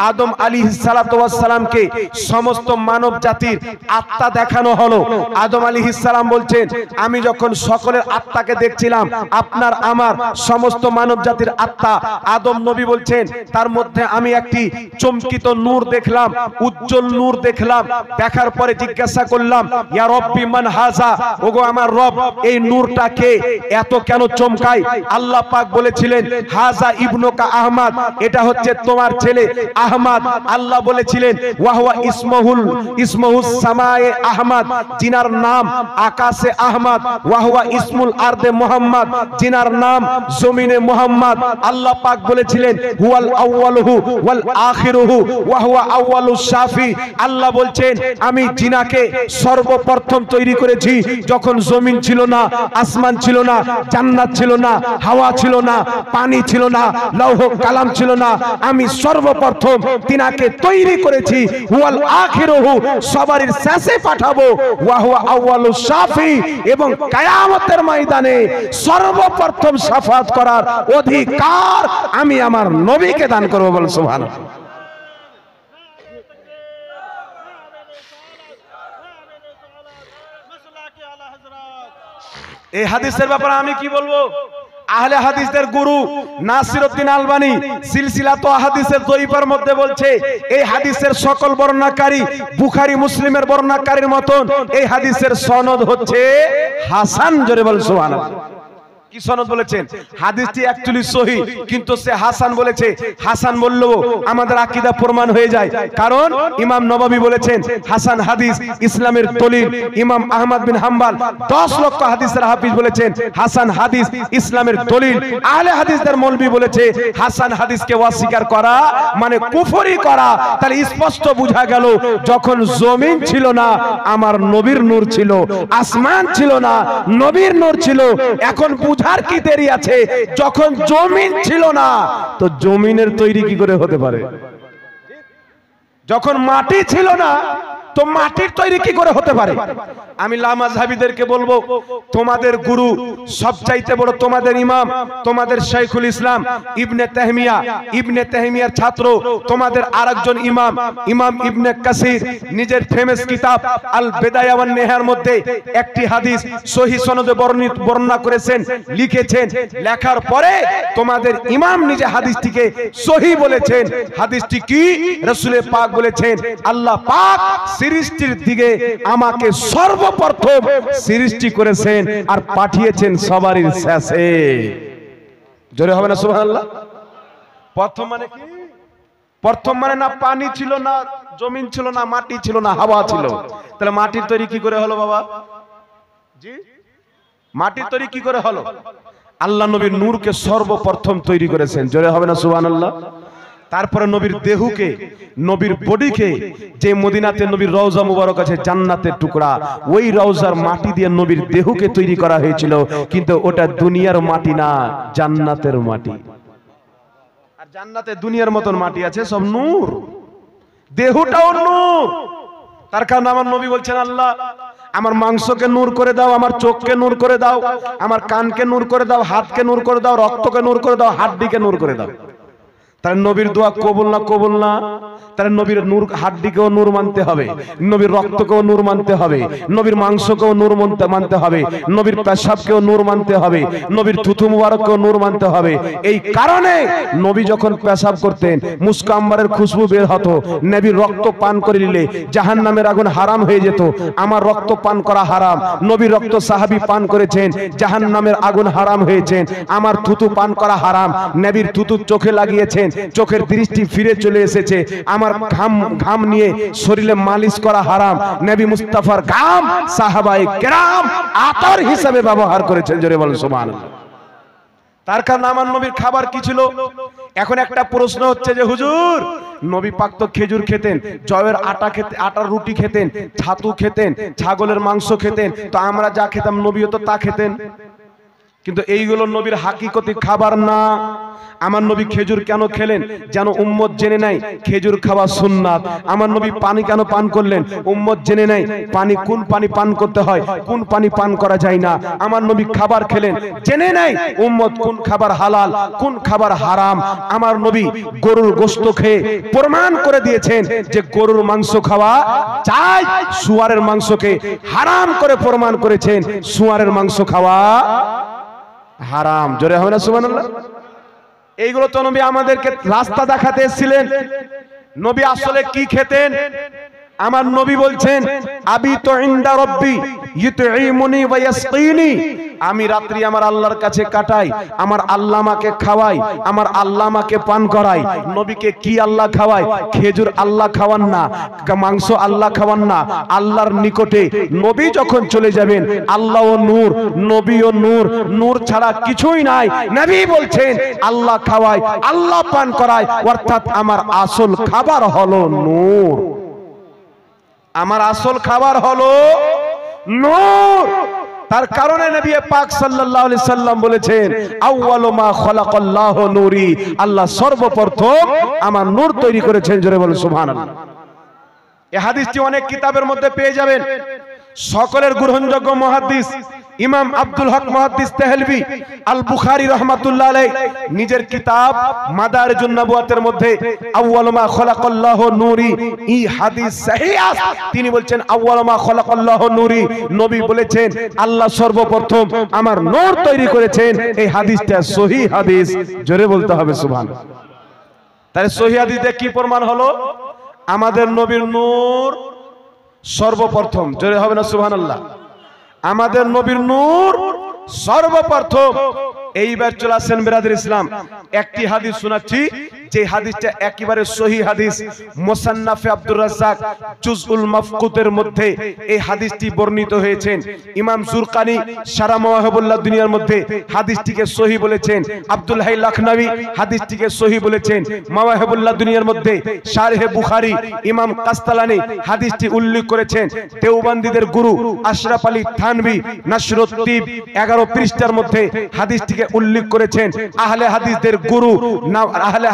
আদম আলাইহিস সালাতু ওয়াস সালামকে সমস্ত মানব জাতির আত্মা দেখানো হলো। আদম আলাইহিস সালাম বলছেন আমি যখন সকলের আত্মাকে দেখছিলাম, আপনার আমার সমস্ত মানব জাতির আত্মা, আদম নবী বলছেন তার মধ্যে আমি একটি চমকিত নূর দেখলাম, উজ্জ্বল নূর দেখলাম। দেখার পরে জিজ্ঞাসা করলাম ইয়া রব্বি মান হাযা, ওগো আমার রব এই নূরটা কে, এত কেন চমকায়? আল্লাহ পাক বলেছিলেন হাযা ইবনুকা আহমদ, এটা হচ্ছে তোমার ছেলে আহমদ। আল্লাহ বলেছিলেন ওয়া হুয়া ইসমুহুস সামায়ে আহমদ, জিনার নাম আকাশে আহমদ। ওয়া হুয়া ইসমুল আরদে মুহাম্মদ, জিনার নাম জমিনে মুহাম্মদ আল্লাহ পাক বলেছিলেন হুয়াল আউয়ালুহু ওয়াল আখিরুহু ওয়া হুয়া আউয়ালুশ শাফি। আল্লাহ বলছেন আমি জিনাকে সর্বপ্রথম তৈরি করেছি যখন জমিন ছিল না, আসমান ছিল না, জান্নাত ছিল না, হাওয়া ছিল না, পানি ছিল না, লৌহ কালাম ছিল না। আমি সর্বপ্রথম তিনাকে তৈরি করেছি হুয়াল আখিরুহু, সবারই শেষে পাঠাবো, ওয়া হুয়া আউয়ালুশ শাফি, এবং কিয়ামতের ময়দানে সর্বপ্রথম শাফাত করার অধিকার আমি আমার নবীকে দান করব। বল সুবহানাল্লাহ। এই হাদিসের ব্যাপারে আমি কি বলবো? আহলে হাদিসদের গুরু নাসিরউদ্দিন আলবানী সিলসিলাত আহাদিসের দইফার মধ্যে বলছে এই হাদিসের সকল বর্ণনাকারী বুখারী মুসলিমের বর্ণনাকারীর মতন এই হাদিসের সনদ হচ্ছে হাসান। জোরে বল সুবহানাল্লাহ। কি সনদ বলেছেন? হাদিসটি অ্যাকচুয়ালি সহিহ, কিন্তু সে হাসান বলেছে। হাসান বললেও আমাদের আকীদা প্রমাণ হয়ে যায়, কারণ ইমাম নববী বলেছেন হাসান হাদিস ইসলামের দলিল। ইমাম আহমদ বিন হাম্বল 10 লক্ষ হাদিসের হাফিজ বলেছেন হাসান হাদিস ইসলামের দলিল। আহলে হাদিসদের মৌলবী বলেছে হাসান হাদিসকে অস্বীকার করা মানে কুফরি করা। তাহলে স্পষ্ট বোঝা গেল যখন জমিন ছিল না আমার নবীর নূর ছিল, আসমান ছিল না নবীর নূর ছিল। এখন আর কি দেরি আছে? যখন জমিন ছিল না তো জমিনের তৈরি কি করে হতে পারে? যখন মাটি ছিল না তো মাটির তৈরি কি করে হতে পারে? আমি লামাযহাবীদেরকে বলবো তোমাদের গুরু সবচাইতে বড়, তোমাদের ইমাম, তোমাদের শাইখুল ইসলাম ইবনে তাহমিয়া, ইবনে তাহমিয়ার ছাত্র তোমাদের আরেকজন ইমাম, ইমাম ইবনে কাসির নিজের ফেমাস কিতাব আল বিদায়া ওয়ান নিহায়ার মধ্যে একটি হাদিস সহিহ সনদে বর্ণনা করেছেন, লিখেছেন। লেখার পরে তোমাদের ইমাম নিজে হাদিসটিকে সহিহ বলেছেন। হাদিসটি কি? রাসূল পাক বলেছেন আল্লাহ পাক সৃষ্টির দিকে আমাকে সর্বপ্রথম সৃষ্টি করেছেন আর পাঠিয়েছেন সবারই শেষে। জোরে হবে না সুবহানাল্লাহ? প্রথম মানে কি? প্রথম মানে না পানি ছিল না, জমিন ছিল না, মাটি ছিল না, হাওয়া ছিল। তাহলে মাটির তৈরি কি করে হলো বাবা? জি, মাটির তৈরি কি করে হলো? আল্লাহ নবীর নূরকে সর্বপ্রথম তৈরি করেছেন। জোরে হবে না সুবহানাল্লাহ? তারপরে নবীর দেহকে, নবীর বডিকে, যে মদিনাতে নবীর রওজা মুবারক আছে জান্নাতের টুকরা, ওই রওজার মাটি দিয়ে নবীর দেহকে তৈরি করা হয়েছিল। কিন্তু ওটা দুনিয়ার মাটি না, জান্নাতের মাটি। আর জান্নাতে দুনিয়ার মতন মাটি আছে, সব নূর, দেহটাও নূর। তার কারণে আমার নবী বলছেন আল্লাহ আমার মাংসকে নূর করে দাও, আমার চোখকে নূর করে দাও, আমার কানকে নূর করে দাও, হাতকে নূর করে দাও, রক্তকে নূর করে দাও, হাড্ডিকে নূর করে দাও। তাহলে নবীর দোয়া কবুল না কবুল না? তাহলে নবীর নূর হাড্ডিকেও নূর মানতে হবে, নবীর রক্তকেও নূর মানতে হবে, নবীর মাংসকেও নূর মানতে হবে, নবীর পেশাবকেও নূর মানতে হবে, নবীর থুথু মুবারককেও নূর মানতে হবে। এই কারণে নবী যখন পেশাব করতেন মুস্কা আম্বারের খুশবু বের হতো। নবীর রক্ত পান করে নিলে জাহান্নামের আগুন হারাম হয়ে যেত। আমার রক্ত পান করা হারাম, নবীর রক্ত সাহাবী পান করেছেন, জাহান্নামের আগুন হারাম হয়েছেন। আমার থুতু পান করা হারাম, নবীর থুতু চোখে লাগিয়েছেন, চোখের দৃষ্টি ফিরে চলে এসেছে। আমার ঘাম নিয়ে শরীরে মালিশ করা হারাম, নবী মুস্তাফার ঘাম সাহাবায়ে কেরাম আতর হিসেবে ব্যবহার করেছেন। জোরে বলেন সুবহানাল্লাহ। তার কারণে আমার নবীর খাবার কি ছিল? এখন একটা প্রশ্ন হচ্ছে যে হুজুর নবী পাক তো খেজুর খেতেন, জয়ের আটা খেতেন, আটার রুটি খেতেন, ছাতু খেতেন, ছাগলের মাংস খেতেন, তো আমরা যা খেতাম নবীও তো তা খেতেন। কিন্তু এইগুলো নবীর হাকিকতি খাবার না। আমার নবী খেজুর কেন খেলেন? যেন উম্মত জেনে নাই খেজুর খাওয়া সুন্নাত। আমার নবী পানি কেন পান করলেন? উম্মত জেনে নাই পানি, কোন পানি পান করতে হয়, কোন পানি পান করা যায় না। আমার নবী খাবার খেলেন, জেনে নাই উম্মত কোন খাবার হালাল, কোন খাবার হারাম। আমার নবী গরুর গোশত খেয়ে প্রমাণ করে দিয়েছেন যে গরুর মাংস খাওয়া যায়, শুয়ারের মাংসকে হারাম করে প্রমাণ করেছেন শুয়ারের মাংস খাওয়া হারাম। জোরে হবে না সুবহানাল্লাহ? এইগুলো তো নবী আমাদেরকে রাস্তা দেখাতে এসেছিলেন। নবী আসলে কি খেতেন? আমার নবী বলছেন আবিতু ইনদা রাব্বি ইউতঈমুনি ওয়া ইয়াসকিনি, আমি রাত্রি আমার আল্লাহর কাছে কাটাই, আমার আল্লাহ আমাকে খাওয়ায়, আমার আল্লাহ আমাকে পান করায়। নবীকে কি আল্লাহ খাওয়ায়? খেজুর আল্লাহ খাওয়ান না, মাংস আল্লাহ খাওয়ান না। আল্লাহর নিকটে নবী যখন চলে যাবেন, আল্লাহ ও নূর, নবী ও নূর, নূর ছাড়া কিছুই নাই। নবী বলছেন আল্লাহ খাওয়ায়, আল্লাহ পান করায়, অর্থাৎ আমার আসল খাবার হলো নূর। আমার আসল খাবার হলো নূর। তার কারণে নবী পাক সাল্লাল্লাহু আলাইহি সাল্লাম বলেছেন আউয়ালু মা খালাকাল্লাহু নূরি, আল্লাহ সর্বপ্রথম আমার নূর তৈরি করেছেন। জোরে বলেন সুবহানাল্লাহ। এই হাদিসটি অনেক কিতাবের মধ্যে পেয়ে যাবেন। সকলের গ্রহণযোগ্য মুহাদ্দিস ইমাম আব্দুল হক মুহাদ্দিস তেহলভী আল বুখারী রাহমাতুল্লাহ আলাইহি নিজের কিতাব মাদারিজুন নবুওয়াতের মধ্যে আউয়ালু মা খালাকাল্লাহু নূরি, এই হাদিস সহিহ আছে। তিনি বলছেন আউয়ালু মা খালাকাল্লাহু নূরি, নবী বলেছেন আল্লাহ সর্বপ্রথম আমার নূর তৈরি করেছেন। এই হাদিসটা সহিহ হাদিস। জোরে বলতে হবে সুবহানাল্লাহ। তাহলে সহিহ হাদিসে কি প্রমাণ হলো? আমাদের নবীর নূর সর্বপ্রথম। জোরে হবে না সুবহানাল্লাহ? আমাদের নবীর নূর সর্বপ্রথম। এইবার চলে আসেন বিরাদর ইসলাম, একটি হাদিস শোনাচ্ছি, যে হাদিসটা একেবারে সহিহ হাদিস। মুসান্নাফে আব্দুর রাজ্জাক জুজউল মাফকুতের মধ্যে এই হাদিসটি বর্ণিত হয়েছেন। ইমাম জুরকানি সারা মাওয়াহিবুল্লাহ দুনিয়ার মধ্যে হাদিসটিকে সহিহ বলেছেন। আব্দুল হাই লাখনবী হাদিসটিকে সহিহ বলেছেন। মাওয়াহিবুল্লাহ দুনিয়ার মধ্যে শারহে বুখারী ইমাম কাস্তালানি হাদিসটি উল্লেখ করেছেন। দেওবন্দীদের গুরু আশরাফ আলী থানভী নাশরুত তিব 11 পৃষ্ঠার মধ্যে হাদিসটিকে উল্লেখ করেছেন। আহলে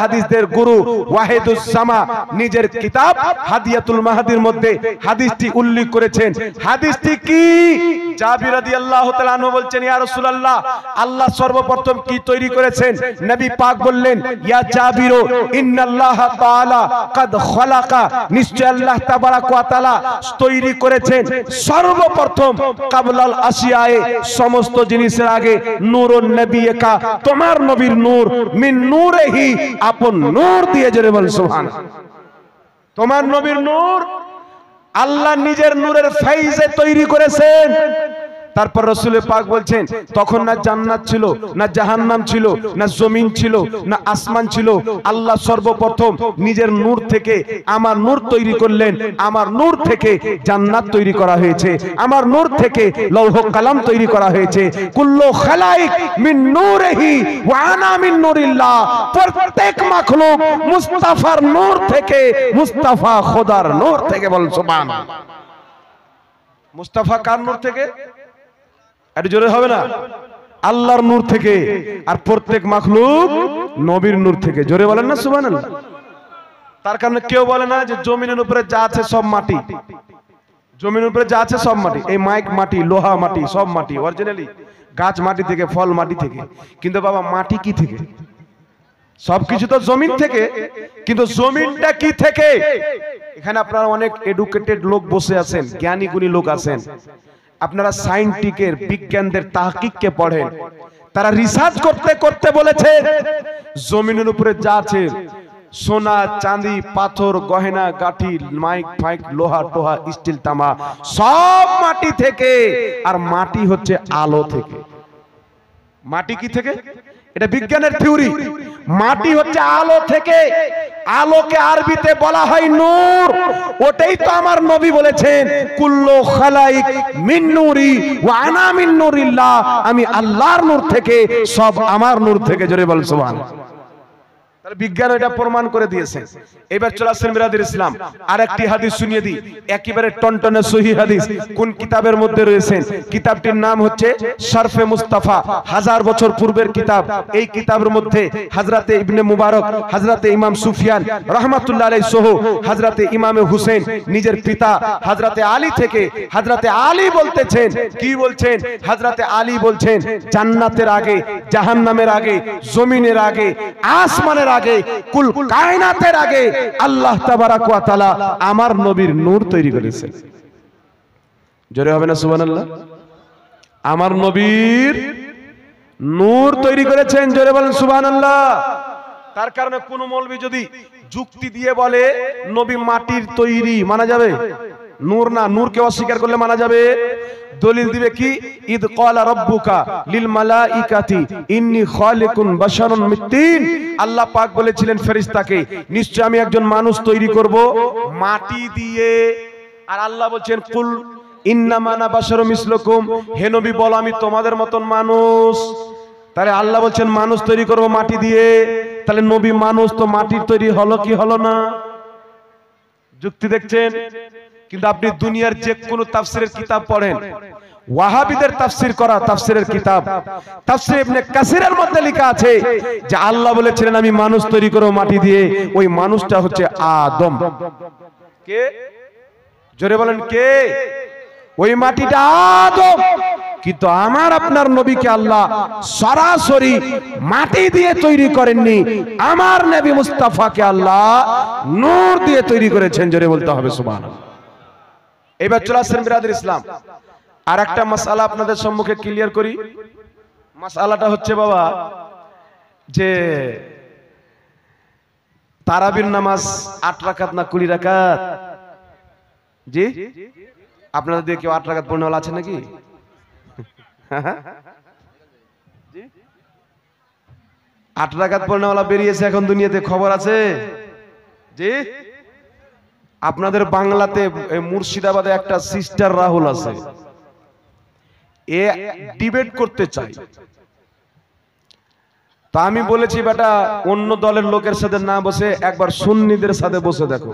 হাদিসদের গুরু ওয়াহিদুস সামা নিজের কিতাব হাদিয়াতুল মাহদির মধ্যে হাদিসটি উল্লেখ করেছেন। হাদিসটি কি? জাবির রাদিয়াল্লাহু তাআলা আনহু বলছেন ইয়া রাসূলুল্লাহ, আল্লাহ সর্বপ্রথম কি তৈরি করেছেন? নবী পাক বললেন ইয়া জাবির ইন্নাল্লাহা তাআলা কাদ খালাকা, নিশ্চয় আল্লাহ তাবারাক ওয়া তাআলা তৈরি করেছেন সর্বপ্রথম কাবলাল আসিয়ায়ে, সমস্ত জিনিসের আগে, নূরুন নবিয়্যিকা, তোমার নবীর নূর, মিন নূরিহি, আপন নূর দিয়ে। জোরে বল সুবহানাল্লাহ। তোমার নবীর নূর আল্লাহ নিজের নূরের ফাইজে তৈরি করেছেন। তারপর রাসূল পাক বলছেন তখন না জান্নাত ছিল, না জাহান্নাম ছিল, না জমিন ছিল, না আসমান ছিল। আল্লাহ সর্বপ্রথম নিজের নূর থেকে আমার নূর তৈরি করলেন। আমার নূর থেকে জান্নাত তৈরি করা হয়েছে, আমার নূর থেকে লৌহ কালাম তৈরি করা হয়েছে। কুল্লু খালাইক মিন নূরিহি ওয়া আনা মিন নূরিল্লাহ, প্রত্যেক মাখলুক মুস্তাফার নূর থেকে, মুস্তাফা খোদার নূর থেকে। বল সুবহানাল্লাহ। মুস্তাফা কার নূর থেকে? এটা জোরে হবে না? আল্লাহর নূর থেকে। আর প্রত্যেক মাখলুক নবীর নূর থেকে। জোরে বলেন না সুবহানাল্লাহ। তার কারণে কেউ বলে না যে জমিনের উপরে যা আছে সব মাটি, জমিনের উপরে যা আছে সব মাটি। এই মাইক মাটি, লোহা মাটি, সব মাটি। অরিজিনালি গাছ মাটি থেকে, ফল মাটি থেকে। কিন্তু বাবা মাটি কি থেকে? সবকিছু তো জমিন থেকে, কিন্তু জমিনটা কি থেকে? এখানে আপনারা অনেক এডুকেটেড লোক বসে আছেন, জ্ঞানী গুণী লোক আছেন। আপনারা সায়েন্টিফিকের বিজ্ঞানদের তাহকিককে পড়েন। তারা রিসার্চ করতে করতে বলেছে জমিনের উপরে যা আছে, সোনা চাঁদি পাথর গহনা গাঠি মাইক ফাইক লোহা টোহা স্টিল তামা, সব মাটি থেকে। আর মাটি হচ্ছে আলো থেকে। মাটি কি থেকে? এটা বিজ্ঞানের থিওরি। মাটি হচ্ছে আলো থেকে। আলোকে আরবিতে বলা হয় নূর। ওটাই তো আমার নবী বলেছেন কুল্লু খালাইক মিন নূরি ওয়া আনা মিন নূরিল্লাহ, আমি আল্লাহর নূর থেকে, সব আমার নূর থেকে। জোরে বল সুবহানাল্লাহ। তাহলে বিজ্ঞান এটা প্রমাণ করে দিয়েছে। এবার চলে আসেন বিরাদর ইসলাম, আরেকটি হাদিস শুনিয়ে দিই, একেবারে টনটনে সহিহ হাদিস। কোন কিতাবের মধ্যে রয়েছেন? কিতাবটির নাম হচ্ছে শরফে মুস্তাফা, 1000 বছর পূর্বের কিতাব। এই কিতাবের মধ্যে হযরতে ইবনে মুবারক, হযরতে ইমাম সুফিয়ান রাহমাতুল্লাহ আলাইহি সহ হযরতে ইমামে হুসেন নিজের পিতা হযরতে আলী থেকে, হযরতে আলী বলতেছেন, কি বলছেন? হযরতে আলী বলছেন জান্নাতের আগে, জাহান্নামের আগে, জমিনের আগে, আসমানের আগে, কুল কায়নাতের আগে আল্লাহ তাবারাক ওয়া তাআলা আমার নবীর নূর তৈরি করেছেন। জোরে হবে না সুবহানাল্লাহ? আমার নবীর নূর তৈরি করেছেন। জোরে বলেন সুবহানাল্লাহ। তার কারণে কোন মৌলবী যদি যুক্তি দিয়ে বলে নবী মাটির তৈরি, মানা যাবে? নূর না, নূরকে অস্বীকার করলে মানা যাবে? দলিল দিবে কি? ইদ ক্বালা রাব্বুকা লিল মালাইকাতি ইন্নী খালিকুন বাশারান মিন তিন। আল্লাহ পাক বলেছিলেন ফেরেশতাকে, নিশ্চয় আমি একজন মানুষ তৈরি করব মাটি দিয়ে। আর আল্লাহ বলছেন কুল ইন্নামা আনা বাশারুম মিসলুকুম, হে নবী বল আমি তোমাদের মতন মানুষ। তাহলে আল্লাহ বলছেন মানুষ তৈরি করব মাটি দিয়ে, তাহলে নবী মানুষ তো মাটির তৈরি হলো কি হলো না? যুক্তি দেখছেন? কিন্তু আপনি দুনিয়ার যে কোনো তাফসিরের কিতাব পড়েন, ওয়াহাবিদের তাফসির করা তাফসিরের কিতাব তাফসির ইবনে কাসিরের মধ্যে লেখা আছে যে আল্লাহ বলেছিলেন আমি মানুষ তৈরি করব মাটি দিয়ে, ওই মানুষটা হচ্ছে আদম। কে? জোরে বলেন কে? ওই মাটিটা আদম। কিন্তু আমার আপনার নবীকে আল্লাহ সরাসরি মাটি দিয়ে তৈরি করেননি, আমার নবী মুস্তাফাকে আল্লাহ নূর দিয়ে তৈরি করেছেন। জোরে বলতে হবে সুবহানাল্লাহ। এবার চলে আসেন বিরাদর ইসলাম, আর একটা মাসআলা আপনাদের সম্মুখে ক্লিয়ার করি। মাসআলাটা হচ্ছে বাবা যে তারাবির নামাজ 8 রাকাত না 20 রাকাত? জি, আপনাদের দিয়ে কেউ 8 রাকাত পড়নেওয়ালা আছে নাকি? জি, 8 রাকাত পড়নেওয়ালা বেরিয়েছে এখন দুনিয়াতে, খবর আছে? জি, আপনাদের বাংলাতে মুর্শিদাবাদে একটা সিস্টার রাহুল আছে, এ ডিবেট করতে চাই। তা আমি বলেছি বেটা অন্য দলের লোকের সাথে না বসে একবার সুন্নিদের সাথে বসে দেখো।